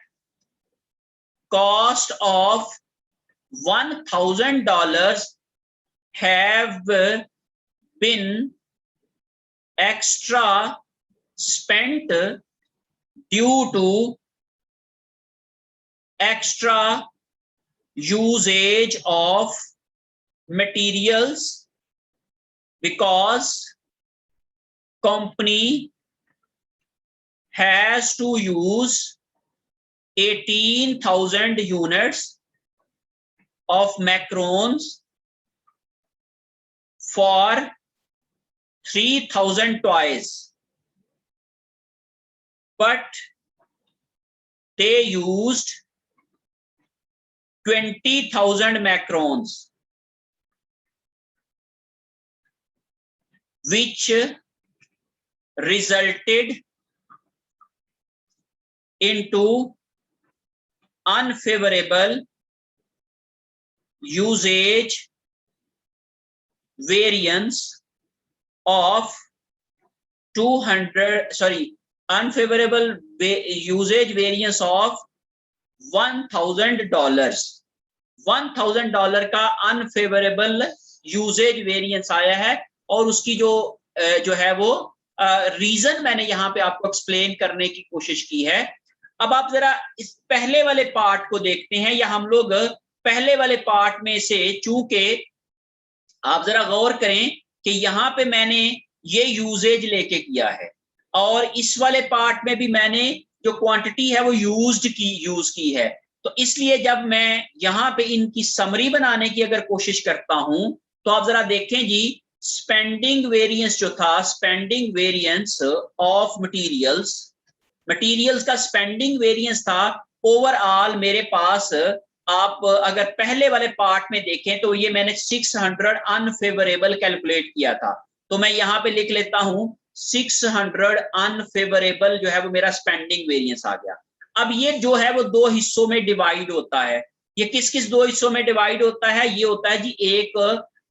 cost of $1,000 have been extra spent due to extra usage of materials because company has to use 18,000 units of macarons for 3,000 toys, but they used 20,000 macarons, which resulted into unfavorable usage variance of unfavorable usage variance of $1,000। $1,000 का अनफेवरेबल यूजेज वेरिएंस आया है और उसकी जो है वो रीजन मैंने यहाँ पे आपको एक्सप्लेन करने की कोशिश की है। अब आप जरा इस पहले वाले पार्ट को देखते हैं, या हम लोग पहले वाले पार्ट में से, चूंकि आप जरा गौर करें कि यहाँ पे मैंने ये यूजेज लेके किया है और इस वाले पार्ट में भी मैंने जो क्वांटिटी है वो यूज की है। तो इसलिए जब मैं यहाँ पे इनकी समरी बनाने की अगर कोशिश करता हूं तो आप जरा देखें जी, स्पेंडिंग वेरिएंस जो था, स्पेंडिंग वेरिएंस ऑफ मटेरियल्स का स्पेंडिंग वेरिएंस था ओवरऑल मेरे पास। आप अगर पहले वाले पार्ट में देखें तो ये मैंने 600 अनफेवरेबल कैलकुलेट किया था, तो मैं यहाँ पे लिख लेता हूं 600 अनफेवरेबल जो है वो मेरा स्पेंडिंग वेरिएंस आ गया। अब ये जो है वो दो हिस्सों में डिवाइड होता है। ये किस किस दो हिस्सों में डिवाइड होता है? ये होता है जी एक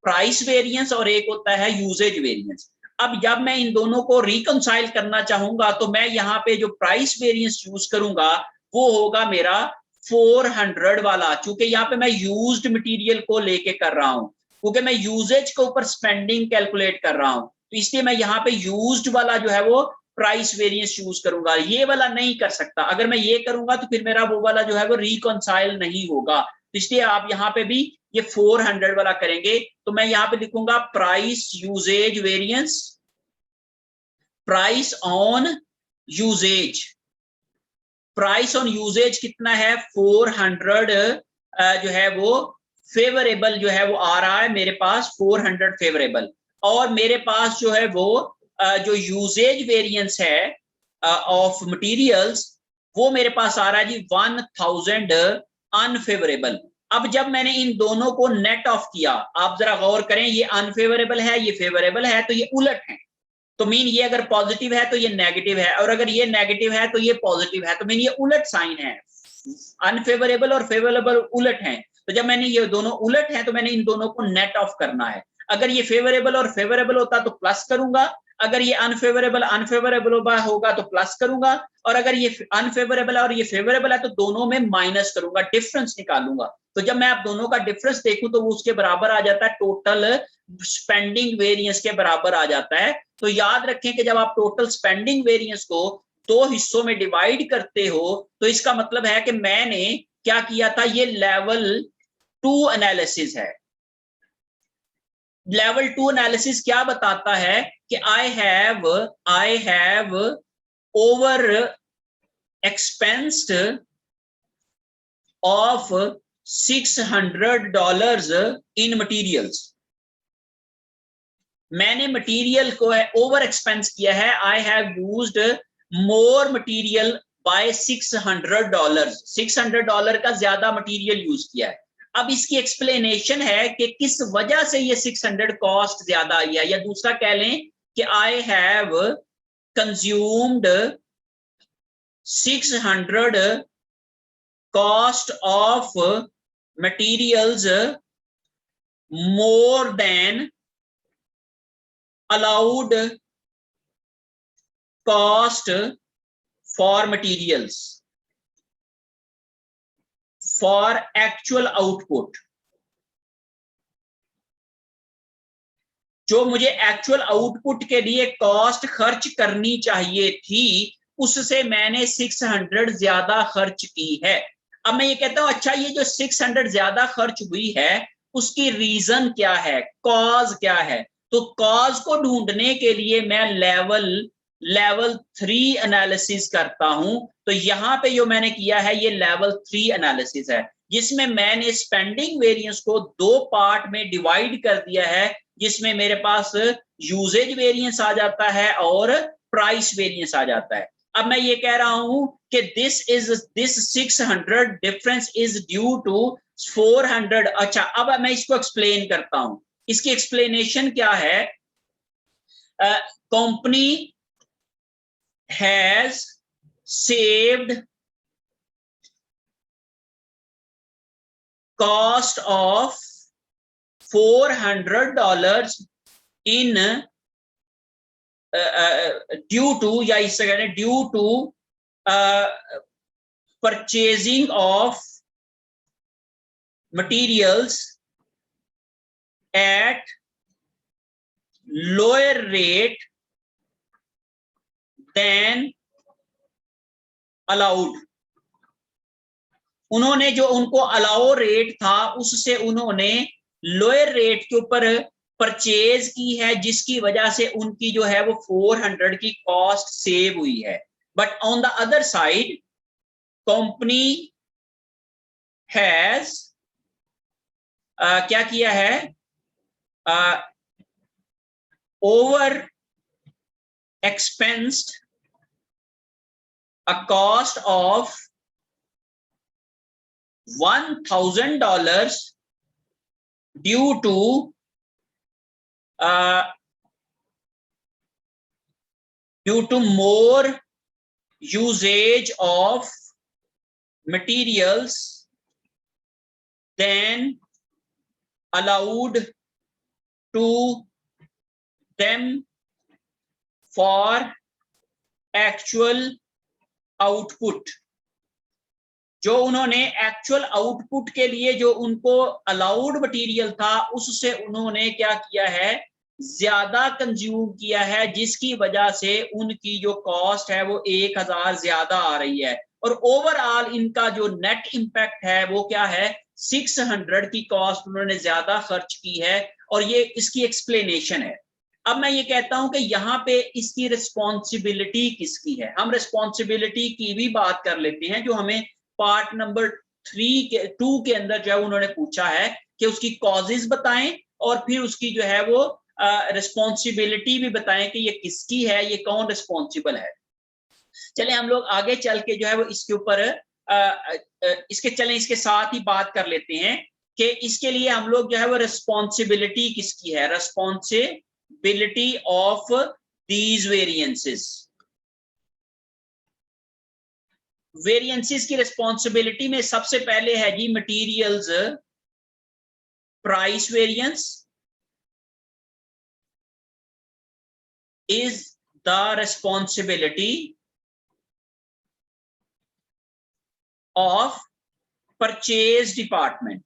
प्राइस वेरिएंस और एक होता है यूजेज वेरिएंस। अब जब मैं इन दोनों को रिकंसाइल करना चाहूंगा तो मैं यहाँ पे जो प्राइस वेरिएंस यूज करूंगा वो होगा मेरा 400 वाला, चूंकि यहाँ पे मैं यूज्ड मटेरियल को लेके कर रहा हूं, क्योंकि मैं यूजेज के ऊपर स्पेंडिंग कैलकुलेट कर रहा हूं, तो इसलिए मैं यहाँ पे यूज्ड वाला जो है वो प्राइस वेरिएंस यूज करूंगा। ये वाला नहीं कर सकता, अगर मैं ये करूंगा तो फिर मेरा वो वाला जो है वो रिकंसाइल नहीं होगा। तो इसलिए आप यहाँ पे भी ये 400 वाला करेंगे, तो मैं यहाँ पे लिखूंगा price usages variance, price on usages. Price on usages कितना है? 400 जो है वो फेवरेबल जो है वो आ रहा है मेरे पास, 400 फेवरेबल। और मेरे पास जो है वो जो यूजेज वेरिएंस है ऑफ मटेरियल्स वो मेरे पास आ रहा है जी 1000 अनफेवरेबल। अब जब मैंने इन दोनों को नेट ऑफ किया, आप जरा गौर करें, ये अनफेवरेबल है, ये फेवरेबल है, तो ये उलट है। तो मीन ये अगर पॉजिटिव है तो ये नेगेटिव है, और अगर ये नेगेटिव है तो ये पॉजिटिव है, तो मीन ये उलट साइन है। अनफेवरेबल और फेवरेबल उलट है। तो जब मैंने ये दोनों उलट है तो मैंने इन दोनों को नेट ऑफ करना है। अगर ये फेवरेबल और फेवरेबल होता तो प्लस करूंगा, अगर ये अनफेवरेबल होगा तो प्लस करूंगा, और अगर ये अनफेवरेबल और ये फेवरेबल है तो दोनों में माइनस करूंगा, डिफरेंस निकालूंगा। तो जब मैं आप दोनों का डिफरेंस देखूं तो वो उसके बराबर आ जाता है, टोटल स्पेंडिंग वेरिएंस के बराबर आ जाता है। तो याद रखें कि जब आप टोटल स्पेंडिंग वेरिएंस को दो हिस्सों में डिवाइड करते हो तो इसका मतलब है कि मैंने क्या किया था, ये लेवल 2 एनालिसिस है। लेवल 2 एनालिसिस क्या बताता है कि I have over expensed of $600 in materials. मैंने मटीरियल को है ओवर एक्सपेंस किया है, I have used more material by $600, $600 का ज्यादा मटीरियल यूज किया है। अब इसकी एक्सप्लेनेशन है कि किस वजह से ये 600 कॉस्ट ज्यादा आई है, या दूसरा कह लें कि I have consumed 600 cost of materials more than allowed cost for materials for actual output। जो मुझे एक्चुअल आउटपुट के लिए कॉस्ट खर्च करनी चाहिए थी उससे मैंने 600 ज्यादा खर्च की है। अब मैं ये कहता हूं अच्छा ये जो 600 ज्यादा खर्च हुई है उसकी रीजन क्या है, कॉज क्या है। तो कॉज को ढूंढने के लिए मैं लेवल 3 एनालिसिस करता हूं। तो यहां पे जो मैंने किया है ये लेवल 3 एनालिसिस है, जिसमें मैंने स्पेंडिंग वेरिएंस को दो पार्ट में डिवाइड कर दिया है, जिसमें मेरे पास यूजेज वेरिएंस आ जाता है और प्राइस वेरिएंस आ जाता है। अब मैं ये कह रहा हूं कि this 600 difference is due to 400। अच्छा अब मैं इसको एक्सप्लेन करता हूं, इसकी एक्सप्लेनेशन क्या है। Company has saved cost of $400 in due to, या इससे कहते हैं due to purchasing of materials at lower rate than allowed। उन्होंने जो उनको अलाउ रेट था उससे उन्होंने लोअर रेट के ऊपर परचेज की है, जिसकी वजह से उनकी जो है वो 400 की कॉस्ट सेव हुई है। But on the other side company has क्या किया है, over expensed a cost of $1,000 due to more usage of materials than allowed to them for actual output। जो उन्होंने एक्चुअल आउटपुट के लिए जो उनको अलाउड मटेरियल था उससे उन्होंने क्या किया है, ज्यादा कंज्यूम किया है, जिसकी वजह से उनकी जो कॉस्ट है वो 1000 ज्यादा आ रही है। और ओवरऑल इनका जो नेट इंपैक्ट है वो क्या है, 600 की कॉस्ट उन्होंने ज्यादा खर्च की है, और ये इसकी एक्सप्लेनेशन है। अब मैं ये कहता हूं कि यहाँ पे इसकी रिस्पॉन्सिबिलिटी किसकी है। हम रिस्पॉन्सिबिलिटी की भी बात कर लेते हैं, जो हमें पार्ट नंबर 2 के अंदर जो है उन्होंने पूछा है कि उसकी कॉजेज बताएं और फिर उसकी जो है वो रिस्पॉन्सिबिलिटी भी बताएं कि ये किसकी है, ये कौन रिस्पॉन्सिबल है। चले हम लोग आगे चल के जो है वो इसके ऊपर इसके चलें इसके साथ ही बात कर लेते हैं कि इसके लिए हम लोग जो है वो रिस्पॉन्सिबिलिटी किसकी है, responsibility of these variances. Variances की रिस्पॉन्सिबिलिटी में सबसे पहले है जी materials price variance is the responsibility of purchase department।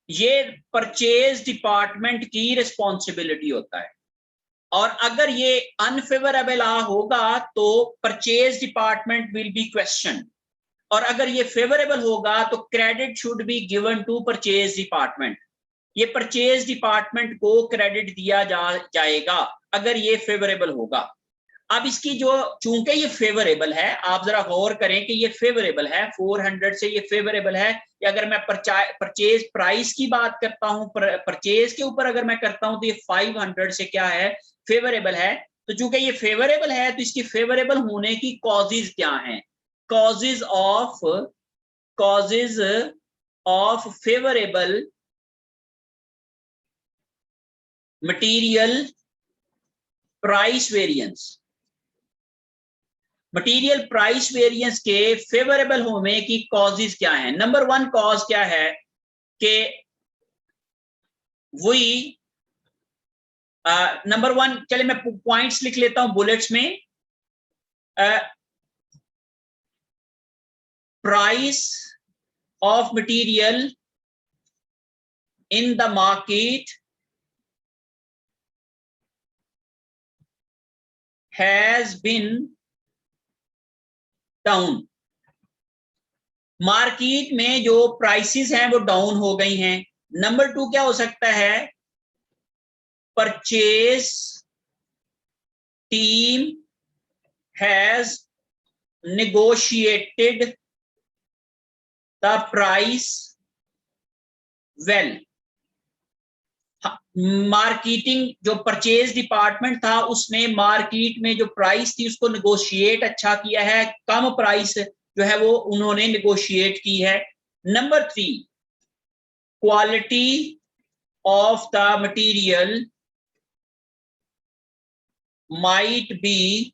ये परचेज डिपार्टमेंट की रिस्पॉन्सिबिलिटी होता है, और अगर ये अनफेवरेबल होगा तो purchase department will be question, और अगर ये फेवरेबल होगा तो credit should be given to purchase department. ये परचेज डिपार्टमेंट को क्रेडिट दिया जाएगा अगर ये फेवरेबल होगा। अब इसकी जो, चूंकि ये फेवरेबल है, आप जरा गौर करें कि ये फेवरेबल है, 400 से ये फेवरेबल है। या अगर मैं परचेज प्राइस की बात करता हूं, परचेज के ऊपर अगर मैं करता हूं तो ये 500 से क्या है, फेवरेबल है। तो चूंकि ये फेवरेबल है तो इसकी फेवरेबल होने की कॉजेज क्या हैं? Causes of favourable material price variance. Material price variance के फेवरेबल होने की कॉजेज क्या है? नंबर 1 कॉज क्या है कि वही नंबर 1, चले मैं पॉइंट्स लिख लेता हूं बुलेट्स में। Price of material in the market has been down। Market में जो प्राइसेस हैं वो डाउन हो गई हैं। नंबर 2 क्या हो सकता है? Purchase team has negotiated the price well। Marketing जो परचेज डिपार्टमेंट था उसने मार्केट में जो प्राइस थी उसको नेगोशिएट अच्छा किया है, कम प्राइस जो है वो उन्होंने नेगोशिएट की है। Number 3, quality of the material might be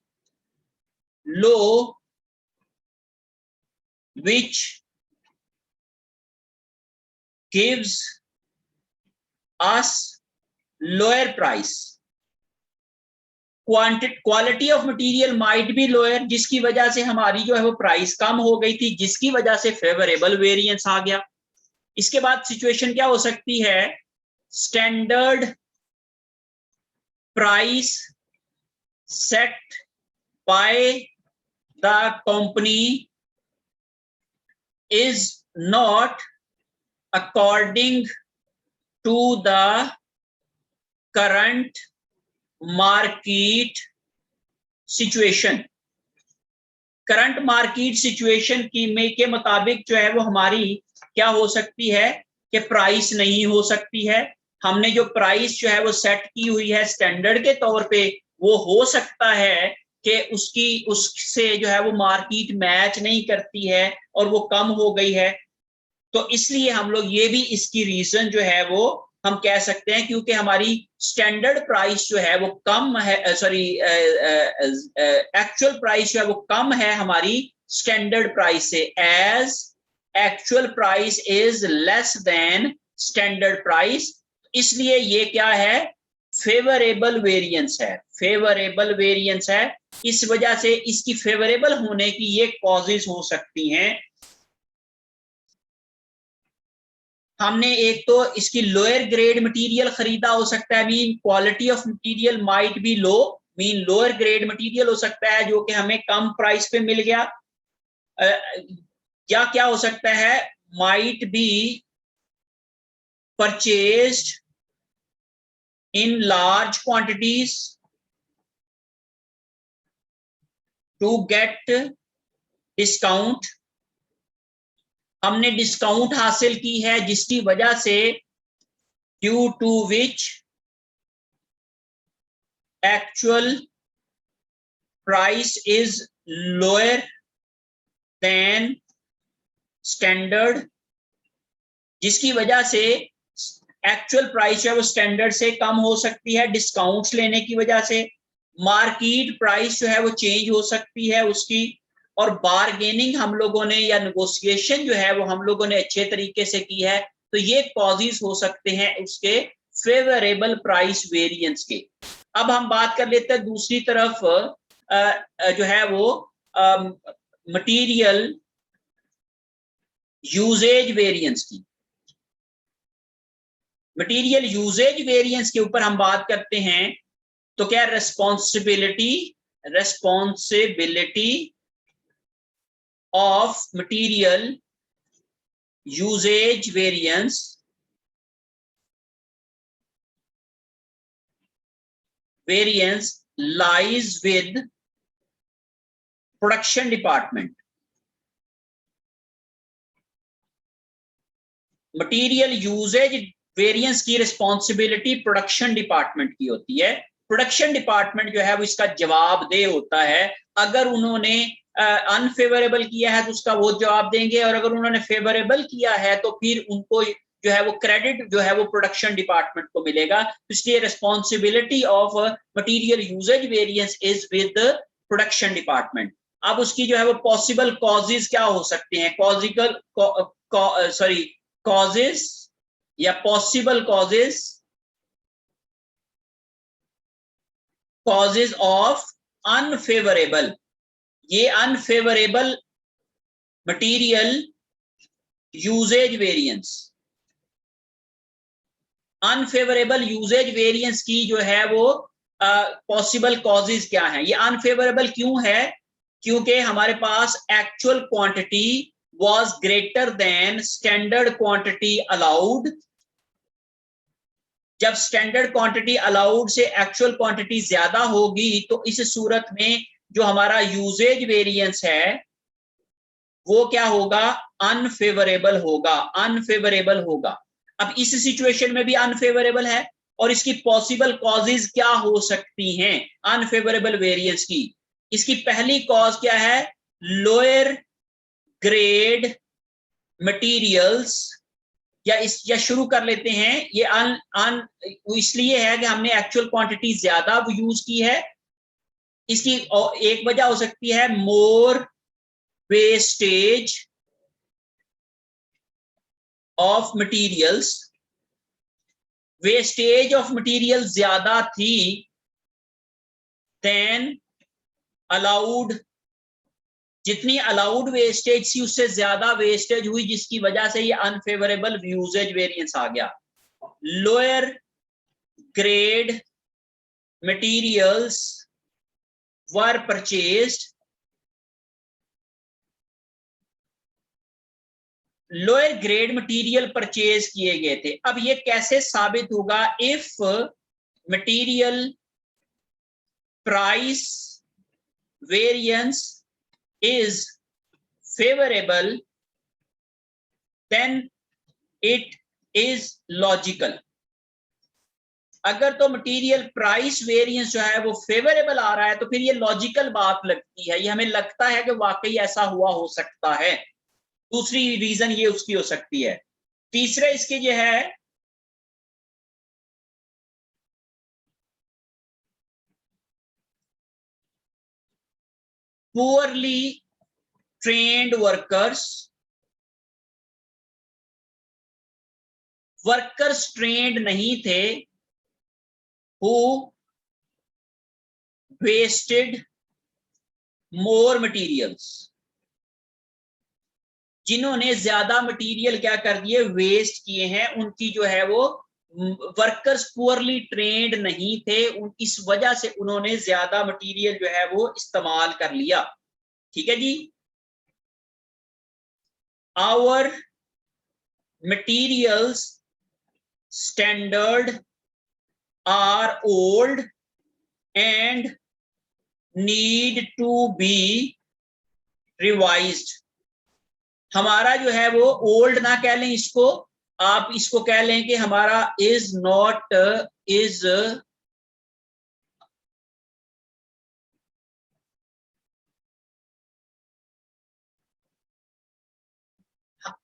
low which gives us lower price। Quality of material might be lower, जिसकी वजह से हमारी जो है वो प्राइस कम हो गई थी, जिसकी वजह से फेवरेबल वेरिएंस आ गया। इसके बाद सिचुएशन क्या हो सकती है? Standard price set by the company is not according to the current market situation। Current market situation के मुताबिक जो है वो हमारी क्या हो सकती है कि प्राइस नहीं हो सकती है। हमने जो प्राइस जो है वो सेट की हुई है स्टैंडर्ड के तौर पे, वो हो सकता है कि उससे जो है वो मार्केट मैच नहीं करती है और वो कम हो गई है। तो इसलिए हम लोग ये भी इसकी रीजन जो है वो हम कह सकते हैं, क्योंकि हमारी स्टैंडर्ड प्राइस जो है वो कम है, सॉरी एक्चुअल प्राइस जो है वो कम है हमारी स्टैंडर्ड प्राइस से, as actual price is less than standard price. इसलिए ये क्या है? फेवरेबल वेरिएंस है, फेवरेबल वेरिएंस है। इस वजह से इसकी फेवरेबल होने की ये कॉजेज हो सकती हैं। हमने एक तो इसकी लोअर ग्रेड मटेरियल खरीदा हो सकता है, mean quality of material might be low, mean lower grade material हो सकता है जो कि हमें कम प्राइस पे मिल गया। या क्या हो सकता है? Might be purchased in large quantities to get discount. हमने डिस्काउंट हासिल की है जिसकी वजह से due to which actual price is lower than standard, जिसकी वजह से एक्चुअल प्राइस जो है वो स्टैंडर्ड से कम हो सकती है डिस्काउंट्स लेने की वजह से, मार्केट प्राइस जो है वो चेंज हो सकती है उसकी, और बारगेनिंग हम लोगों ने या नेगोशिएशन जो है वो हम लोगों ने अच्छे तरीके से की है, तो ये कॉजेज हो सकते हैं उसके फेवरेबल प्राइस वेरिएंस के। अब हम बात कर लेते हैं दूसरी तरफ जो है वो मटेरियल यूजेज वेरिएंस की। मटेरियल यूजेज वेरिएंस के ऊपर हम बात करते हैं, तो क्या responsibility of material usage variance lies with production department. Material usage variance की रिस्पॉन्सिबिलिटी प्रोडक्शन डिपार्टमेंट की होती है। प्रोडक्शन डिपार्टमेंट जो है वो इसका जवाबदेह होता है। अगर उन्होंने अनफेवरेबल किया है तो उसका वो जवाब देंगे, और अगर उन्होंने फेवरेबल किया है तो फिर उनको जो है वो क्रेडिट जो है वो प्रोडक्शन डिपार्टमेंट को मिलेगा। इसलिए responsibility of material usage variance is with production department. अब उसकी जो है वो पॉसिबल कॉजेज क्या हो सकते हैं, कॉजेज या पॉसिबल कॉजेज ऑफ अनफेवरेबल, ये unfavourable material usage variance, unfavourable usage variance की जो है वो पॉसिबल कॉजेज क्या है। ये अनफेवरेबल क्यों है, क्योंकि हमारे पास actual quantity was greater than standard quantity allowed। जब स्टैंडर्ड क्वांटिटी अलाउड से एक्चुअल क्वांटिटी ज्यादा होगी तो इस सूरत में जो हमारा यूजेज वेरिएंस है वो क्या होगा, अनफेवरेबल होगा। अब इस सिचुएशन में भी अनफेवरेबल है, और इसकी पॉसिबल कॉजेज क्या हो सकती हैं अनफेवरेबल वेरिएंस की। इसकी पहली कॉज क्या है, लोअर ग्रेड मटेरियल्स, या शुरू कर लेते हैं, ये इसलिए है कि हमने एक्चुअल क्वांटिटी ज्यादा यूज की है। इसकी एक वजह हो सकती है more wastage of materials, wastage of material ज्यादा थी देन अलाउड, जितनी अलाउड वेस्टेज थी उससे ज्यादा वेस्टेज हुई, जिसकी वजह से ये अनफेवरेबल यूजेज वेरिएंस आ गया। Lower grade materials were purchased, lower grade material purchase किए गए थे। अब ये कैसे साबित होगा, if material price variance is favorable then it is logical। अगर तो मटेरियल प्राइस वेरिएंस जो है वो फेवरेबल आ रहा है तो फिर ये लॉजिकल बात लगती है, ये हमें लगता है कि वाकई ऐसा हुआ हो सकता है। दूसरी रीजन ये उसकी हो सकती है। तीसरा इसके जो है poorly trained वर्कर्स ट्रेंड नहीं थे, who wasted more materials, जिन्होंने ज्यादा मटेरियल क्या कर दिए, वेस्ट किए हैं। उनकी जो है वो वर्कर्स पुअरली ट्रेंड नहीं थे, इस वजह से उन्होंने ज्यादा मटेरियल जो है वो इस्तेमाल कर लिया। ठीक है जी। Our materials standard are old and need to be revised. हमारा जो है वो ओल्ड ना कह लें इसको, आप इसको कह लें कि हमारा इज नॉट इज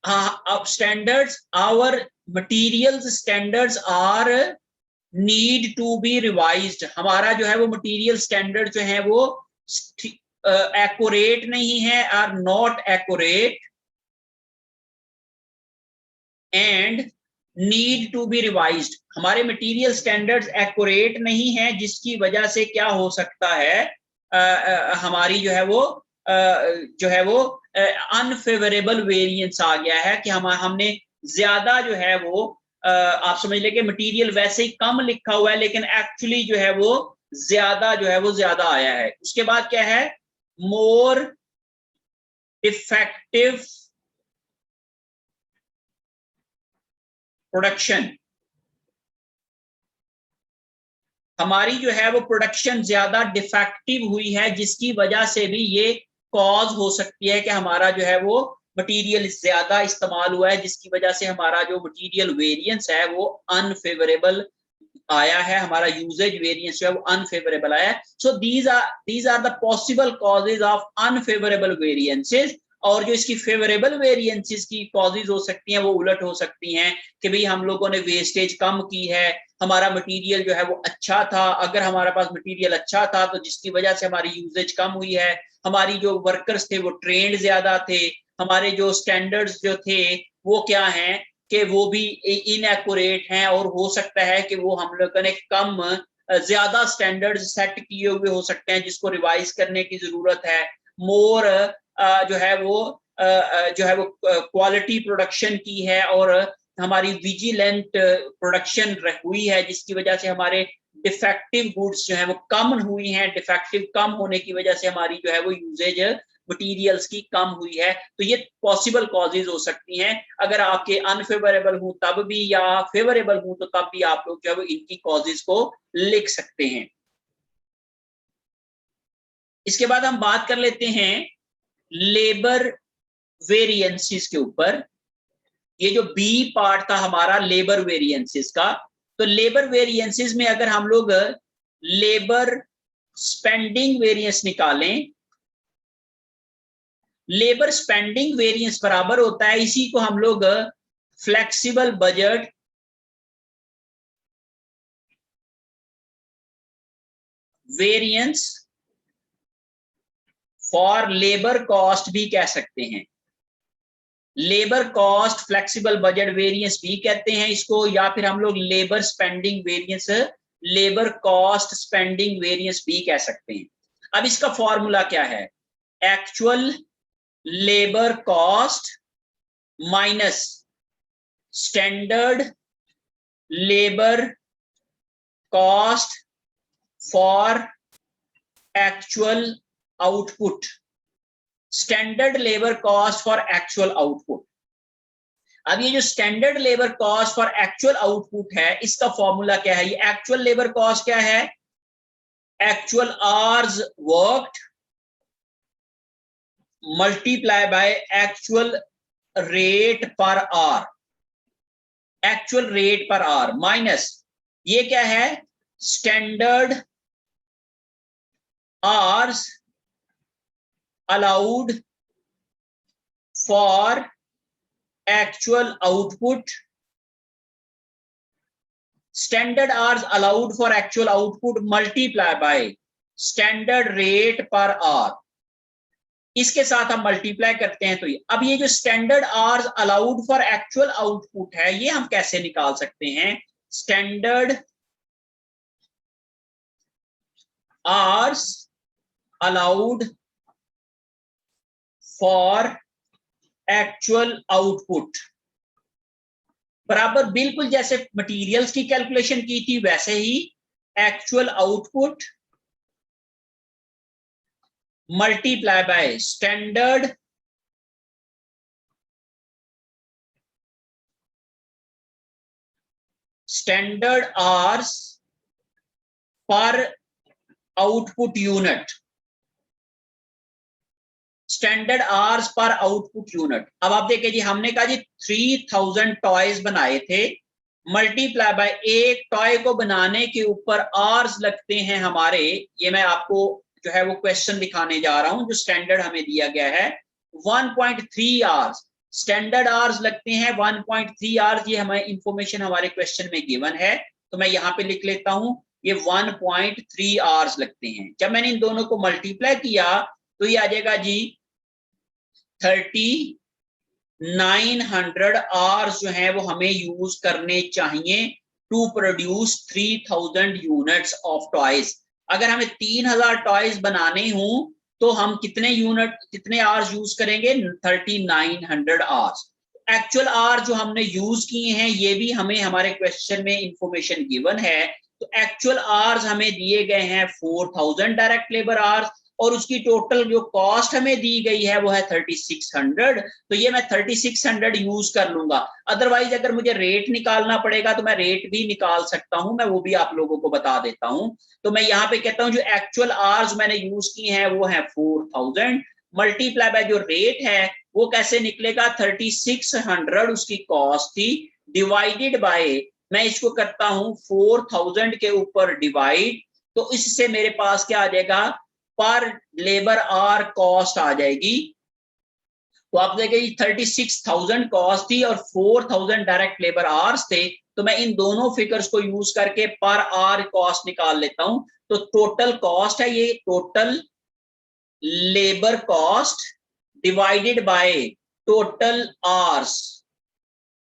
अब standards, our materials standards are need to be revised, हमारा जो है वो मटीरियल स्टैंडर्ड जो है वो एक्यूरेट नहीं है, are not accurate and need to be revised, हमारे मटेरियल स्टैंडर्ड्स एक्यूरेट नहीं है, जिसकी वजह से क्या हो सकता है, हमारी जो है वो अनफेवरेबल वेरिएंस आ गया है कि हमने ज्यादा जो है वो आप समझ लें कि मटेरियल वैसे ही कम लिखा हुआ है लेकिन एक्चुअली जो है वो ज्यादा आया है। उसके बाद क्या है, मोर डिफेक्टिव प्रोडक्शन, हमारी जो है वो प्रोडक्शन ज्यादा डिफेक्टिव हुई है, जिसकी वजह से भी ये कॉज हो सकती है कि हमारा जो है वो मटेरियल ज्यादा इस्तेमाल हुआ है, जिसकी वजह से हमारा जो मटेरियल वेरिएंस है वो अनफेवरेबल आया है, हमारा यूजेज वेरिएंस जो है वो अनफेवरेबल आया है। So these are the possible causes of unfavourable variances. और जो इसकी फेवरेबल वेरिएंसेस की कॉजेज हो सकती हैं वो उलट हो सकती हैं कि भाई हम लोगों ने वेस्टेज कम की है, हमारा मटेरियल जो है वो अच्छा था, अगर हमारे पास मटेरियल अच्छा था तो जिसकी वजह से हमारी यूजेज कम हुई है, हमारी जो वर्कर्स थे वो ट्रेंड ज्यादा थे, हमारे जो स्टैंडर्ड्स जो थे वो क्या हैं कि वो भी इनएक्यूरेट हैं, और हो सकता है कि वो हम लोगों ने कम ज्यादा स्टैंडर्ड्स सेट किए हुए हो सकते हैं जिसको रिवाइज करने की जरूरत है। मोर जो है वो क्वालिटी प्रोडक्शन की है और हमारी विजिलेंट प्रोडक्शन हुई है, जिसकी वजह से हमारे डिफेक्टिव गुड्स जो है वो कम हुई हैं, डिफेक्टिव कम होने की वजह से हमारी जो है वो यूजेज मटीरियल्स की कम हुई है। तो ये पॉसिबल कॉजेज हो सकती हैं, अगर आपके अनफेवरेबल हो तब भी या फेवरेबल हो तो तब भी आप लोग जो है वो इनकी कॉजेज को लिख सकते हैं। इसके बाद हम बात कर लेते हैं लेबर वेरिएंसेस के ऊपर। ये जो बी पार्ट था हमारा लेबर वेरिएंसेस का, तो लेबर वेरिएंसेस में अगर हम लोग लेबर स्पेंडिंग वेरिएंस निकालें, लेबर स्पेंडिंग वेरिएंस बराबर होता है, इसी को हम लोग flexible budget variance for labour cost भी कह सकते हैं, labour cost flexible budget variance भी कहते हैं इसको, या फिर हम लोग labour spending variance, labour cost spending variance भी कह सकते हैं। अब इसका फॉर्मूला क्या है, actual labour cost minus standard labour cost for actual output, standard labour cost for actual output. अब ये जो standard labour cost for actual output है, इसका फॉर्मूला क्या है, ये एक्चुअल लेबर कॉस्ट क्या है, actual hours worked multiply by actual rate per hour, actual rate per hour minus ये क्या है, standard hours allowed for actual output, standard hours allowed for actual output multiply by standard rate per hour, इसके साथ हम मल्टीप्लाई करते हैं तो ये, अब ये जो standard hours allowed for actual output है ये हम कैसे निकाल सकते हैं, standard hours allowed for actual output बराबर बिल्कुल जैसे मटेरियल्स की कैलकुलेशन की थी वैसे ही actual output multiply by standard hours per output unit, standard hours per output unit. अब आप देखिए जी, हमने कहा जी 3000 टॉयज बनाए थे, मल्टीप्लाई बाय एक टॉय को बनाने के ऊपर आवर्स लगते हैं हमारे, ये मैं आपको जो है वो क्वेश्चन दिखाने जा रहा हूं जो स्टैंडर्ड हमें दिया गया है 1.3 आवर्स। स्टैंडर्ड आवर्स लगते हैं 1.3 आवर्स, ये हमें इंफॉर्मेशन हमारे क्वेश्चन में गिवन है, तो मैं यहाँ पे लिख लेता हूँ ये 1.3 आवर्स लगते हैं। जब मैंने इन दोनों को मल्टीप्लाई किया तो ये आ जाएगा जी 3900 आवर्स जो है वो हमें यूज करने चाहिए to produce 3000 units of toys. अगर हमें 3000 टॉयज बनाने हों तो हम कितने आवर्स यूज करेंगे? 3900 आवर्स। एक्चुअल आवर्स जो हमने यूज किए हैं ये भी हमें हमारे क्वेश्चन में इंफॉर्मेशन गिवन है। तो एक्चुअल आवर्स हमें दिए गए हैं 4000 डायरेक्ट लेबर आवर्स, और उसकी टोटल जो कॉस्ट हमें दी गई है वो है 3600। तो ये मैं 3600 यूज कर लूंगा। अदरवाइज अगर मुझे रेट निकालना पड़ेगा तो मैं रेट भी निकाल सकता हूं, मैं वो भी आप लोगों को बता देता हूं। तो मैं यहाँ पे कहता हूं जो एक्चुअल आवर्स मैंने यूज किए हैं वो है 4000 मल्टीप्लाई बाय जो रेट है वो कैसे निकलेगा? 3600 उसकी कॉस्ट थी, डिवाइडेड बाय, मैं इसको करता हूं 4000 के ऊपर डिवाइड, तो इससे मेरे पास क्या आ जाएगा? पर लेबर आवर कॉस्ट आ जाएगी। तो आप देखिए 36,000 कॉस्ट थी और 4,000 डायरेक्ट लेबर आवर्स थे। तो मैं इन दोनों फिगर्स को यूज करके पर आवर कॉस्ट निकाल लेता हूं। तो टोटल कॉस्ट है ये, total labour cost divided by total hours,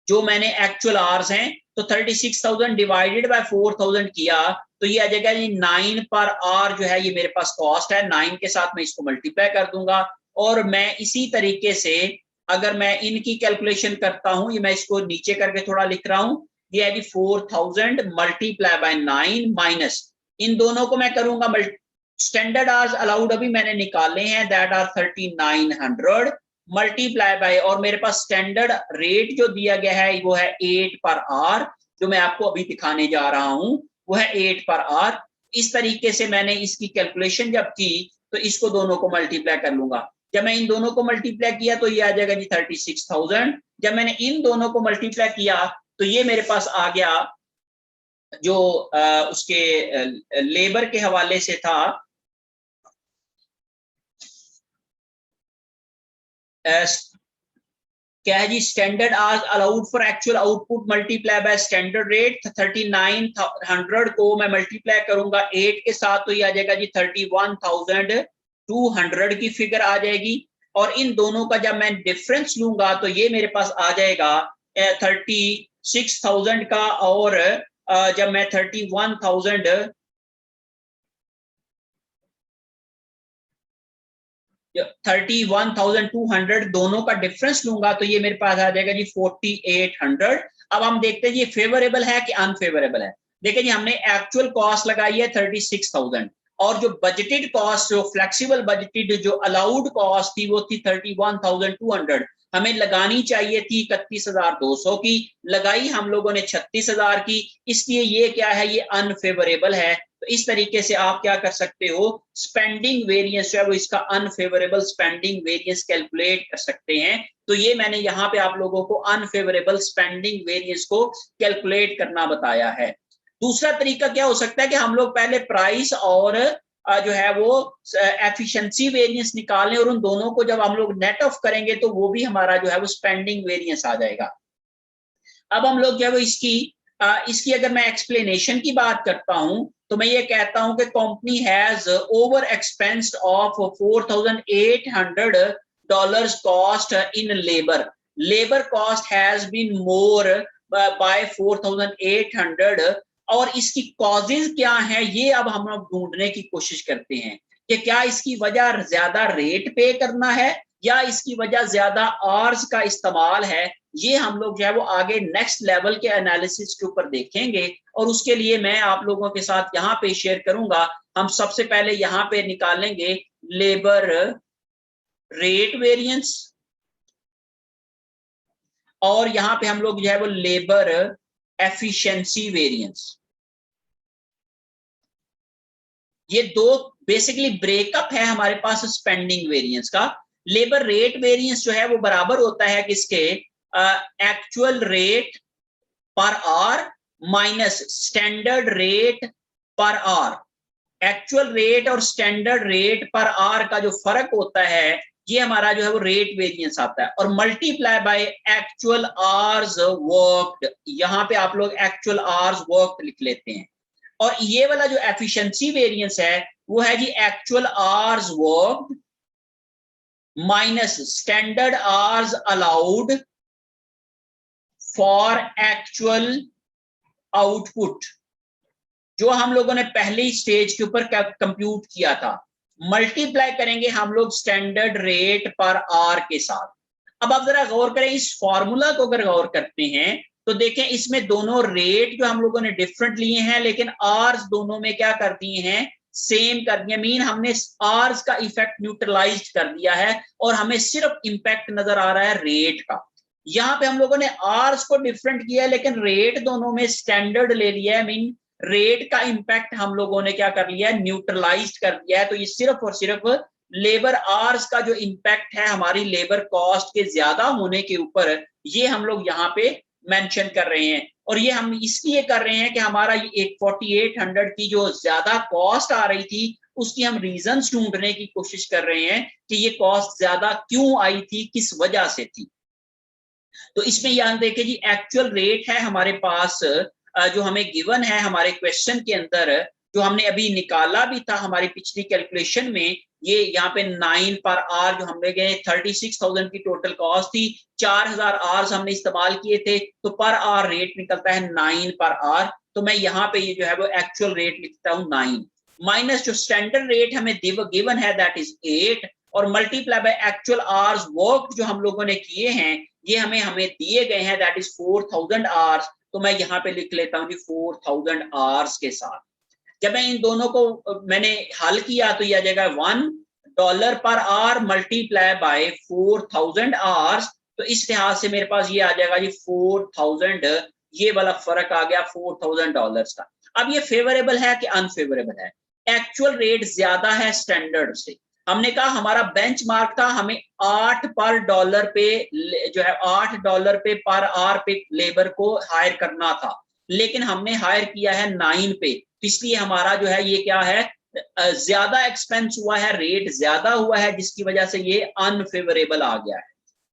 जो मैंने एक्चुअल आवर्स हैं। तो 36,000 डिवाइडेड बाय 4,000 किया तो ये आ जाएगा ये 9 पर आवर जो है ये मेरे पास कॉस्ट है। 9 के साथ मैं इसको मल्टीप्लाई कर दूंगा, और मैं इसी तरीके से अगर मैं इनकी कैलकुलेशन करता हूं, ये मैं इसको नीचे करके थोड़ा लिख रहा हूं, ये है जी 4000 मल्टीप्लाई बाय 9 माइनस, इन दोनों को मैं करूंगा स्टैंडर्ड आवर्स अलाउड अभी मैंने निकाले हैं, दैट आर 3900 मल्टीप्लाई बाय, और मेरे पास स्टैंडर्ड रेट जो दिया गया है वो है 8 पर आवर, जो मैं आपको अभी दिखाने जा रहा हूं वो है 8 पर आवर। इस तरीके से मैंने इसकी कैलकुलेशन जब की तो इसको दोनों को मल्टीप्लाई कर लूंगा। जब मैं इन दोनों को मल्टीप्लाई किया तो ये आ जाएगा जी 36,000। जब मैंने इन दोनों को मल्टीप्लाई किया तो ये मेरे पास आ गया जो उसके लेबर के हवाले से था, क्या है जी, standard hours allowed for actual output multiply by standard rate. 3900 को मैं मल्टीप्लाई करूंगा 8 के साथ तो ये आ जाएगा जी 31,200 की फिगर आ जाएगी। और इन दोनों का जब मैं डिफरेंस लूंगा तो ये मेरे पास आ जाएगा 36,000 का, और जब मैं 31,200 दोनों का डिफरेंस लूंगा तो ये मेरे पास आ जाएगा जी 4800। अब हम देखते हैं ये फेवरेबल है कि अनफेवरेबल है। देखिए जी हमने एक्चुअल कॉस्ट लगाई है 36,000, और जो बजटेड कॉस्ट, जो फ्लेक्सिबल बजटेड जो अलाउड कॉस्ट थी वो थी 31,200। हमें लगानी चाहिए थी 31,200 की, लगाई हम लोगों ने 36,000 की, इसलिए ये क्या है, ये अनफेवरेबल है। तो इस तरीके से आप क्या कर सकते हो, स्पेंडिंग वेरिएंस जो है वो इसका अनफेवरेबल स्पेंडिंग वेरिएंस कैलकुलेट कर सकते हैं। तो ये मैंने यहाँ पे आप लोगों को अनफेवरेबल स्पेंडिंग वेरिएंस को कैलकुलेट करना बताया है। दूसरा तरीका क्या हो सकता है कि हम लोग पहले प्राइस और जो है वो एफिशिएंसी वेरिएंस निकालें, और उन दोनों को जब हम लोग नेट ऑफ करेंगे तो वो भी हमारा जो है वो स्पेंडिंग वेरिएंस आ जाएगा। अब हम लोग जो है वो इसकी अगर मैं एक्सप्लेनेशन की बात करता हूं तो मैं ये कहता हूं कि company has over expensed of $4,800 cost in labour, labour cost has been more by 4,800। और इसकी कॉजेज क्या है ये अब हम लोग ढूंढने की कोशिश करते हैं कि क्या इसकी वजह ज्यादा रेट पे करना है या इसकी वजह ज्यादा आवर्स का इस्तेमाल है। ये हम लोग जो है वो आगे नेक्स्ट लेवल के एनालिसिस के ऊपर देखेंगे, और उसके लिए मैं आप लोगों के साथ यहाँ पे शेयर करूंगा। हम सबसे पहले यहाँ पे निकालेंगे लेबर रेट वेरिएंस, और यहाँ पे हम लोग जो है वो लेबर एफिशिएंसी वेरिएंस। ये दो बेसिकली ब्रेकअप है हमारे पास स्पेंडिंग वेरिएंस का। लेबर रेट वेरिएंस जो है वो बराबर होता है किसके, actual rate per hour minus standard rate per hour. Actual rate और स्टैंडर्ड रेट पर आवर का जो फर्क होता है ये हमारा जो है वो रेट वेरिएंस आता है, और multiply by actual hours worked, यहाँ पे आप लोग एक्चुअल आवर्स वर्कड लिख लेते हैं। और ये वाला जो एफिशिएंसी वेरिएंस है वो है जी actual hours worked minus standard hours allowed for actual output, जो हम लोगों ने पहली स्टेज के ऊपर कंप्यूट किया था, मल्टीप्लाई करेंगे हम लोग स्टैंडर्ड रेट पर आर के साथ। अब आप जरा गौर करें इस फॉर्मूला को, अगर गौर करते हैं तो देखें इसमें दोनों रेट जो हम लोगों ने डिफरेंट लिए हैं, लेकिन आर्स दोनों में क्या कर दिए हैं, सेम कर दिया। मीन हमने आर्स का इफेक्ट न्यूट्रलाइज कर दिया है और हमें सिर्फ इंपैक्ट नजर आ रहा है रेट का। यहाँ पे हम लोगों ने आर्स को डिफरेंट किया है लेकिन रेट दोनों में स्टैंडर्ड ले लिया है। मीन रेट का इंपैक्ट हम लोगों ने क्या कर लिया है, न्यूट्रलाइज कर दिया है। तो ये सिर्फ और सिर्फ लेबर आवर्स का जो इंपैक्ट है हमारी लेबर कॉस्ट के ज्यादा होने के ऊपर, ये हम लोग यहाँ पे मेंशन कर रहे हैं। और ये हम इसलिए कर रहे हैं कि हमारा ये एक 4800 की जो ज्यादा कॉस्ट आ रही थी उसकी हम रीजंस ढूंढने की कोशिश कर रहे हैं कि ये कॉस्ट ज्यादा क्यों आई थी, किस वजह से थी। तो इसमें यहाँ देखिए जी एक्चुअल रेट है हमारे पास जो हमें गिवन है हमारे क्वेश्चन के अंदर, जो हमने अभी निकाला भी था हमारी पिछली कैलकुलेशन में। ये यहाँ पे 9 पर आर जो हमने गए 36,000 की टोटल कॉस्ट थी, 4000 आर्स हमने इस्तेमाल किए थे, तो पर आर रेट निकलता है 9 पर आर। तो मैं यहाँ पे ये जो है वो एक्चुअल रेट लिखता हूँ 9 माइनस जो स्टैंडर्ड रेट हमें गिवन है दैट इज 8 और multiply by actual hours work जो हम लोगों ने किए हैं ये हमें दिए गए हैं दैट इज 4000 आवर्स। तो मैं यहाँ पे लिख लेता हूँ जी 4000 आवर्स के साथ। जब मैं इन दोनों को मैंने हल किया तो ये आ जाएगा $1 per hour multiply by 4000 hours. तो इस लिहाज से मेरे पास ये आ जाएगा जी 4000, ये वाला फर्क आ गया $4000 का। अब ये फेवरेबल है कि अनफेवरेबल है? एक्चुअल रेट ज्यादा है स्टैंडर्ड से। हमने कहा हमारा बेंचमार्क था हमें $8 पे जो है $8 पे पर आवर पे लेबर को हायर करना था, लेकिन हमने हायर किया है 9 पे। इसलिए हमारा जो है ये क्या है, ज्यादा एक्सपेंस हुआ है, रेट ज्यादा हुआ है, जिसकी वजह से ये अनफेवरेबल आ गया है।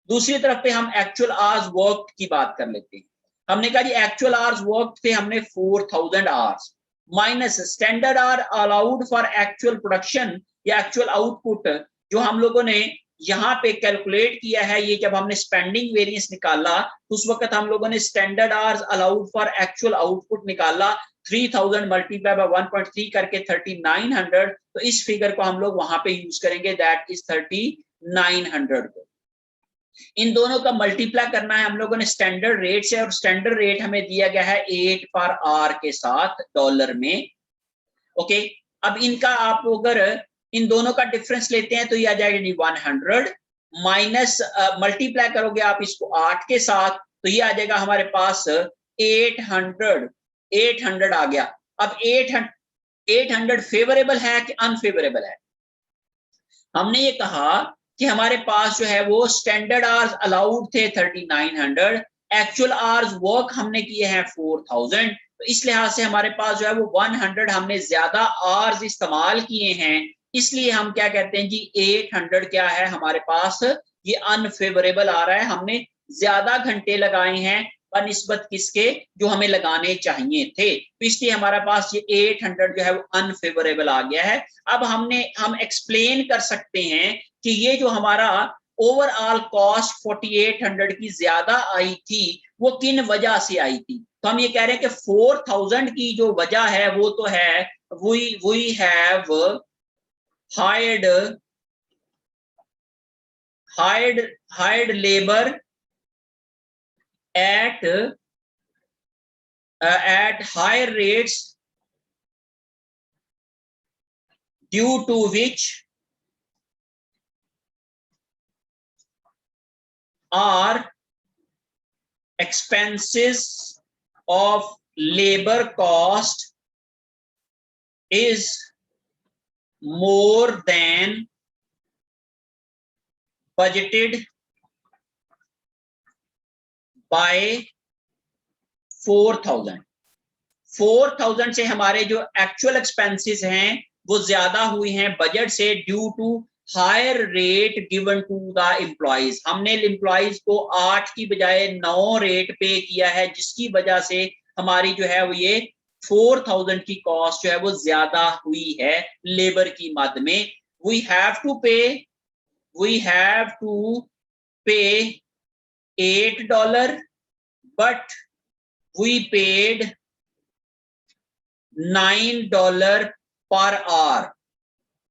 दूसरी तरफ पे हम एक्चुअल आवर्स वर्क की बात कर लेते हैं। हमने कहा जी एक्चुअल आवर्स वर्क थे हमने 4000 hours minus standard our allowed for actual production या एक्चुअल आउटपुट, जो हम लोगों ने यहाँ पे कैलकुलेट किया है। ये जब हमने स्पेंडिंग वेरिएंस निकाला तो उस वक्त हम लोगों ने standard hours allowed for actual output निकाला, 3000 मल्टीप्लाई बाय 1.3 करके 3900। तो इस फिगर को हम लोग वहां पे यूज करेंगे दैट इज 3900 को। इन दोनों का मल्टीप्लाई करना है हम लोगों ने स्टैंडर्ड रेट से, और स्टैंडर्ड रेट हमें दिया गया है 8 पर आर के साथ डॉलर में। ओके, अब इनका आप अगर इन दोनों का डिफरेंस लेते हैं तो ये आ जाएगा 100 माइनस मल्टीप्लाई करोगे आप इसको 8 के साथ तो ये आ जाएगा हमारे पास 800 आ गया। अब 800 फेवरेबल है कि अनफेवरेबल है? हमने ये कहा कि हमारे पास जो है वो स्टैंडर्ड आवर्स अलाउड थे 3900, एक्चुअल आवर्स वर्क हमने किए हैं 4000। तो इस लिहाज से हमारे पास जो है वो 100 हमने ज्यादा आवर्स इस्तेमाल किए हैं, इसलिए हम क्या कहते हैं जी 800 क्या है हमारे पास, ये अनफेवरेबल आ रहा है। हमने ज्यादा घंटे लगाए हैं बनिस्बत किसके, जो हमें लगाने चाहिए थे, तो इसलिए हमारे पास ये 800 जो है वो अनफेवरेबल आ गया है। अब हम एक्सप्लेन कर सकते हैं कि ये जो हमारा ओवरऑल कॉस्ट 4800 की ज्यादा आई थी वो किन वजह से आई थी। तो हम ये कह रहे हैं कि 4000 की जो वजह है वो तो है we have hired labor at higher rates, due to which our expenses of labor cost is more than budgeted by 4000 से हमारे जो एक्चुअल एक्सपेंसेस हैं वो ज्यादा हुई हैं बजट से, due to higher rate given to the employees, हमने एम्प्लॉइज को 8 की बजाय 9 रेट पे किया है, जिसकी वजह से हमारी जो है वो ये 4000 की कॉस्ट जो है वो ज्यादा हुई है लेबर की मद में। We have to pay $8 but we paid $9 per hour.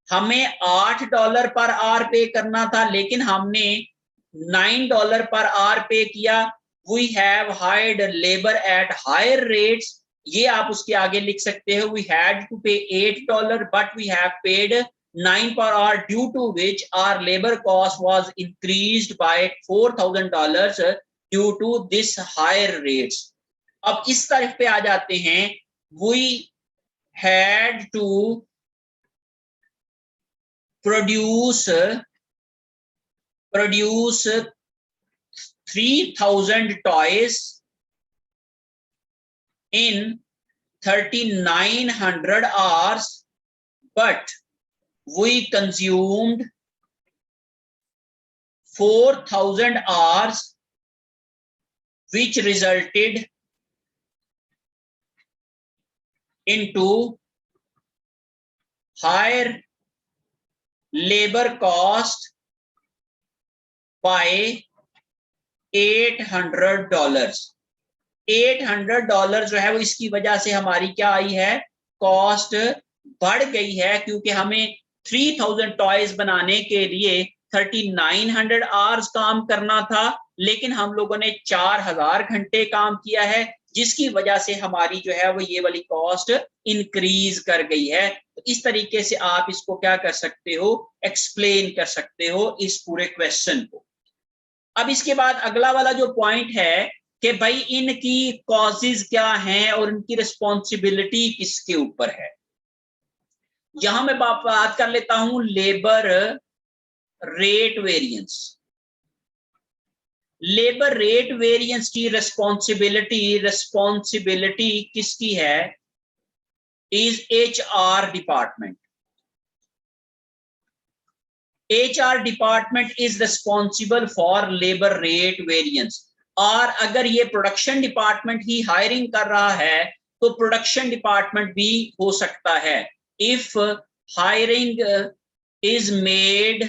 हमें $8 पर आवर पे करना था, लेकिन हमने $9 पर आवर पे किया। We have hired labour at higher rates, ये आप उसके आगे लिख सकते हो। We had to pay $8 but we have paid 9 per hour, due to which our labor cost was increased by $4000 due to this higher rates। अब इस तरफ पे आ जाते हैं। we had to produce 3000 toys in 3900 hours, but we consumed 4000 hours, which resulted into higher labor cost by $800। $800 जो है वो इसकी वजह से हमारी क्या आई है, कॉस्ट बढ़ गई है, क्योंकि हमें 3000 टॉयज बनाने के लिए 3900 आवर्स काम करना था, लेकिन हम लोगों ने 4000 घंटे काम किया है, जिसकी वजह से हमारी जो है वो ये वाली कॉस्ट इंक्रीज कर गई है। तो इस तरीके से आप इसको क्या कर सकते हो, एक्सप्लेन कर सकते हो इस पूरे क्वेश्चन को। अब इसके बाद अगला वाला जो पॉइंट है कि भाई इनकी कॉजेज क्या हैं और इनकी रिस्पॉन्सिबिलिटी किसके ऊपर है। यहां मैं बात कर लेता हूं labour rate variance. Labour rate variance की रिस्पॉन्सिबिलिटी किसकी है, is HR department. HR department is responsible for labour rate variance. और अगर ये प्रोडक्शन डिपार्टमेंट ही हायरिंग कर रहा है तो प्रोडक्शन डिपार्टमेंट भी हो सकता है। If hiring is made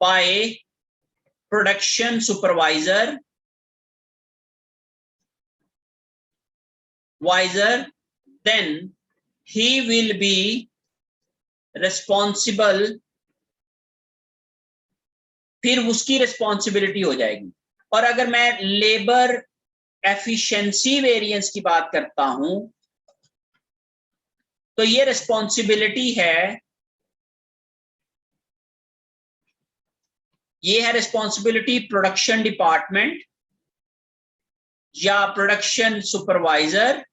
by production supervisor then he will be responsible, फिर उसकी रिस्पॉन्सिबिलिटी हो जाएगी। और अगर मैं लेबर एफिशिएंसी वेरिएंस की बात करता हूं तो ये रिस्पॉन्सिबिलिटी है, ये है रिस्पॉन्सिबिलिटी प्रोडक्शन डिपार्टमेंट या प्रोडक्शन सुपरवाइजर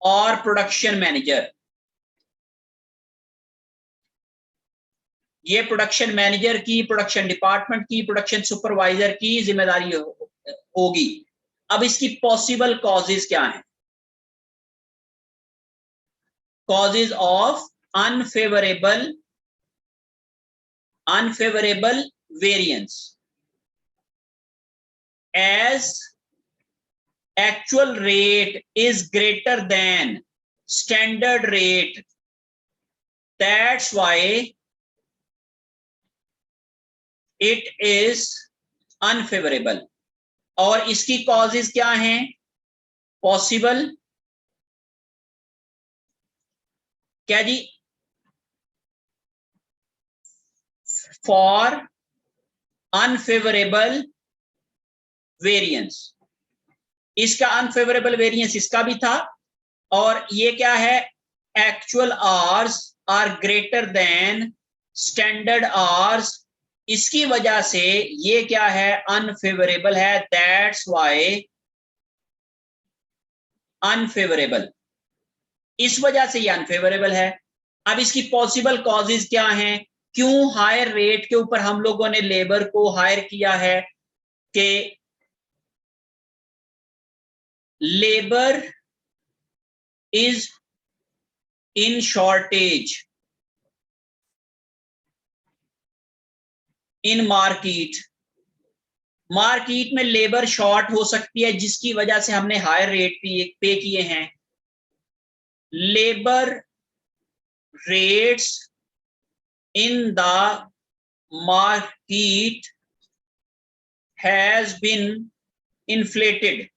और प्रोडक्शन मैनेजर। ये प्रोडक्शन मैनेजर की, प्रोडक्शन डिपार्टमेंट की, प्रोडक्शन सुपरवाइजर की जिम्मेदारी होगी। अब इसकी पॉसिबल कॉजेज क्या हैं, causes of unfavourable variance as actual rate is greater than standard rate, that's why it is unfavorable। और इसकी causes क्या हैं, possible क्या जी, for unfavorable variance। इसका अनफेवरेबल वेरिएंस इसका भी था, और ये क्या है, actual hours are greater than standard hours, इसकी वजह से ये क्या है, अनफेवरेबल है। दैट्स व्हाई अनफेवरेबल, इस वजह से ये अनफेवरेबल है। अब इसकी पॉसिबल कॉजेज क्या हैं, क्यों हायर रेट के ऊपर हम लोगों ने लेबर को हायर किया है, कि labour is in shortage in market, market में लेबर शॉर्ट हो सकती है जिसकी वजह से हमने हायर रेट पे किए हैं। Labour rates in the market has been inflated,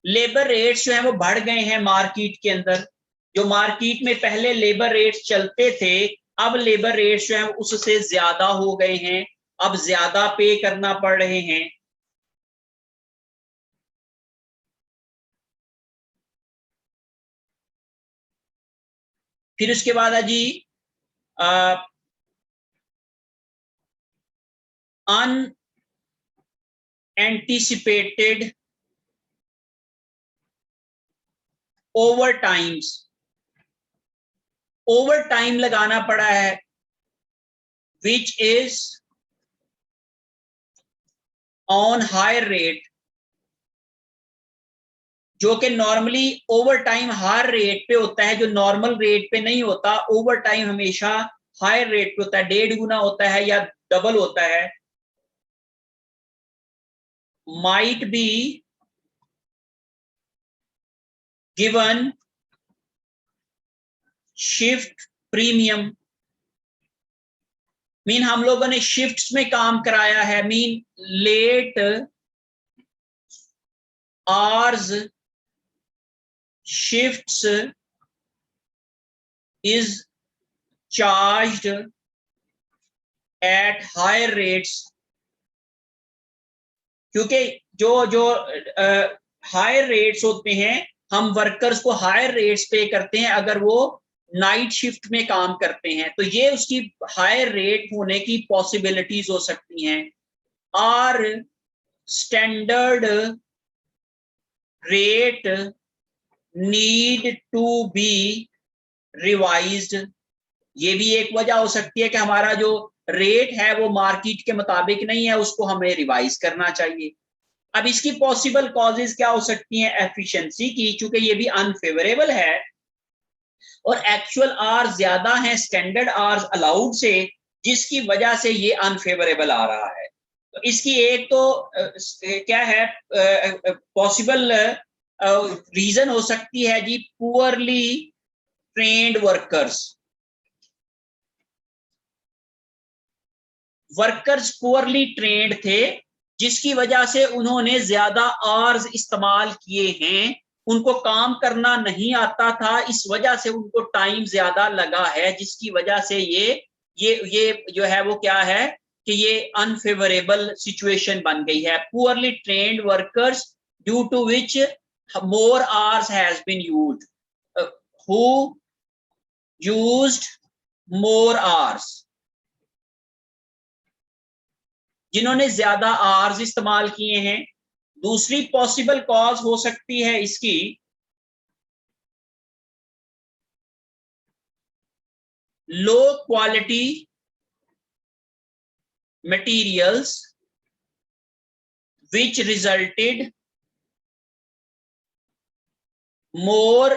labour rates जो है वो बढ़ गए हैं मार्केट के अंदर। जो मार्केट में पहले लेबर रेट्स चलते थे, अब लेबर रेट्स जो है उससे ज्यादा हो गए हैं, अब ज्यादा पे करना पड़ रहे हैं। फिर उसके बाद है जी unanticipated over times, over time लगाना पड़ा है, which is on higher rate, जो कि normally over time higher rate पे होता है, जो नॉर्मल रेट पे नहीं होता। ओवर टाइम हमेशा हायर रेट पे होता है, 1.5 गुना होता है या डबल होता है। Might be given shift premium, mean हम लोगों ने शिफ्ट्स में काम कराया है, mean late hours shifts is charged at higher rates, क्योंकि जो जो हायर रेट्स होते हैं, हम वर्कर्स को हायर रेट्स पे करते हैं अगर वो नाइट शिफ्ट में काम करते हैं, तो ये उसकी हायर रेट होने की पॉसिबिलिटीज हो सकती हैं। Are standard rate need to be revised, ये भी एक वजह हो सकती है कि हमारा जो रेट है वो मार्केट के मुताबिक नहीं है, उसको हमें रिवाइज करना चाहिए। अब इसकी पॉसिबल कॉजेज क्या हो सकती हैं एफिशिएंसी की, चूंकि ये भी अनफेवरेबल है और एक्चुअल आवर्स ज्यादा हैं स्टैंडर्ड आवर्स अलाउड से, जिसकी वजह से ये अनफेवरेबल आ रहा है। तो इसकी एक तो क्या है पॉसिबल रीजन हो सकती है जी, poorly trained workers, workers poorly trained थे जिसकी वजह से उन्होंने ज्यादा आवर्स इस्तेमाल किए हैं, उनको काम करना नहीं आता था, इस वजह से उनको टाइम ज्यादा लगा है, जिसकी वजह से ये जो है वो क्या है कि ये अनफेवरेबल सिचुएशन बन गई है। Poorly trained workers due to which more hours has been used, who used more hours, जिन्होंने ज्यादा आवर्स इस्तेमाल किए हैं। दूसरी पॉसिबल कॉज हो सकती है इसकी low quality materials which resulted more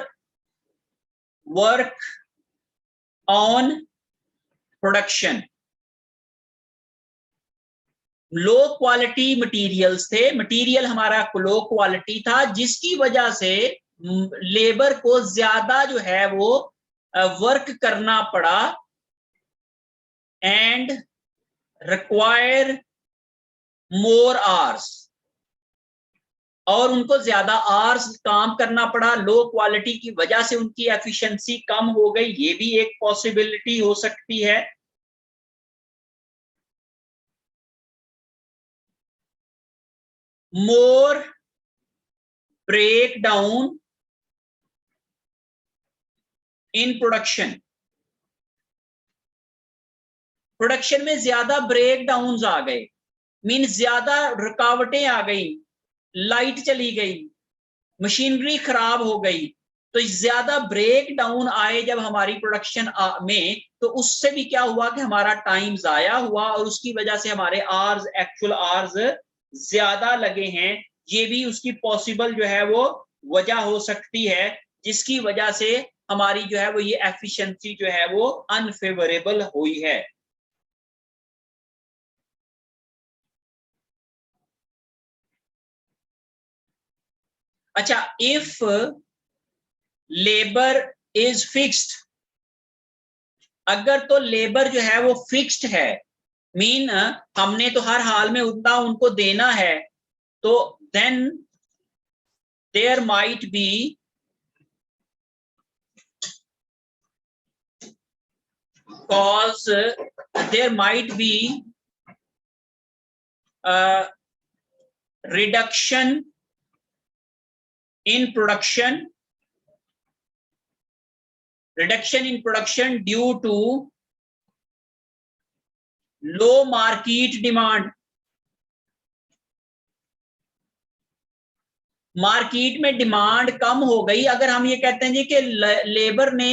work on production, low quality materials थे, मटेरियल हमारा लो क्वालिटी था, जिसकी वजह से लेबर को ज्यादा जो है वो वर्क करना पड़ा एंड रिक्वायर मोर आवर्स, और उनको ज्यादा आवर्स काम करना पड़ा, लो क्वालिटी की वजह से उनकी एफिशिएंसी कम हो गई, ये भी एक पॉसिबिलिटी हो सकती है। More break down in production, production में ज्यादा ब्रेक डाउन आ गए, मीन ज्यादा रुकावटें आ गई, लाइट चली गई, मशीनरी खराब हो गई, तो ज्यादा ब्रेक डाउन आए जब हमारी प्रोडक्शन में, तो उससे भी क्या हुआ कि हमारा टाइम जाया हुआ और उसकी वजह से हमारे आवर्स एक्चुअल आवर्स ज्यादा लगे हैं। ये भी उसकी पॉसिबल जो है वो वजह हो सकती है। जिसकी वजह से हमारी जो है वो ये एफिशिएंसी जो है वो अनफेवरेबल हुई है। अच्छा, इफ लेबर इज फिक्स्ड, अगर तो लेबर जो है वो फिक्स्ड है, मीन हमने तो हर हाल में उतना उनको देना है, तो then there might be cause there might be a reduction in production due to low market demand। Market में डिमांड कम हो गई। अगर हम ये कहते हैं जी कि लेबर ने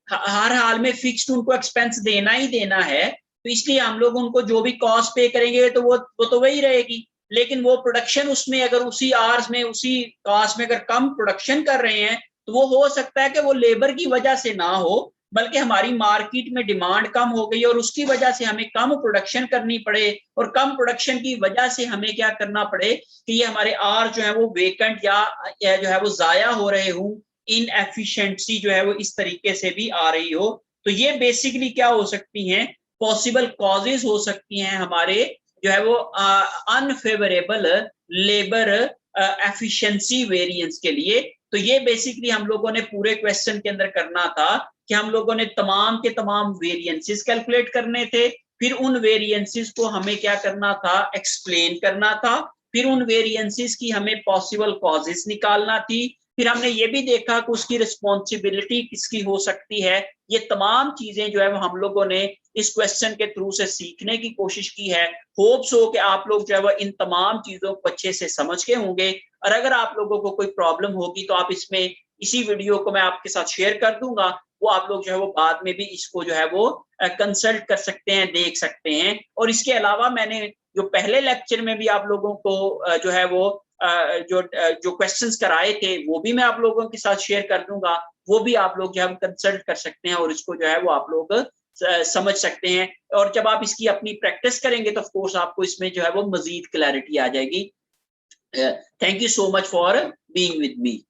हर हाल में फिक्स्ड उनको एक्सपेंस देना ही देना है, तो इसलिए हम लोग उनको जो भी कॉस्ट पे करेंगे तो वो तो वही रहेगी। लेकिन वो प्रोडक्शन उसमें अगर उसी आवर्स में उसी कॉस्ट में अगर कम प्रोडक्शन कर रहे हैं, तो वो हो सकता है कि वो लेबर की वजह से ना हो, बल्कि हमारी मार्केट में डिमांड कम हो गई और उसकी वजह से हमें कम प्रोडक्शन करनी पड़े, और कम प्रोडक्शन की वजह से हमें क्या करना पड़े कि ये हमारे आर जो है वो वेकेंट या जो है वो जाया हो रहे हों, इन एफिशिएंसी जो है वो इस तरीके से भी आ रही हो। तो ये बेसिकली क्या हो सकती हैं, पॉसिबल कॉजेज हो सकती हैं हमारे जो है वो अनफेवरेबल लेबर एफिशिएंसी वेरिएंस के लिए। तो ये बेसिकली हम लोगों ने पूरे क्वेश्चन के अंदर करना था कि हम लोगों ने तमाम के तमाम वेरिएंसेस कैलकुलेट करने थे, फिर उन वेरिएंसेस को हमें क्या करना था, एक्सप्लेन करना था, फिर उन वेरिएंसेस की हमें पॉसिबल कॉजेस निकालना थी, फिर हमने ये भी देखा कि उसकी रिस्पॉन्सिबिलिटी किसकी हो सकती है। ये तमाम चीजें जो है वो हम लोगों ने इस क्वेश्चन के थ्रू से सीखने की कोशिश की है। होप्स हो कि आप लोग जो है वो इन तमाम चीजों को अच्छे से समझ के होंगे, और अगर आप लोगों को कोई प्रॉब्लम होगी तो आप इसमें इसी वीडियो को मैं आपके साथ शेयर कर दूंगा, वो आप लोग जो है वो बाद में भी इसको जो है वो कंसल्ट कर सकते हैं, देख सकते हैं। और इसके अलावा मैंने जो पहले लेक्चर में भी आप लोगों को जो है वो जो क्वेश्चंस कराए थे वो भी मैं आप लोगों के साथ शेयर कर दूंगा, वो भी आप लोग जो है कंसल्ट कर सकते हैं और इसको जो है वो आप लोग समझ सकते हैं। और जब आप इसकी अपनी प्रैक्टिस करेंगे तो ऑफ कोर्स आपको इसमें जो है वो मजीद क्लैरिटी आ जाएगी। Thank you so much for being with me.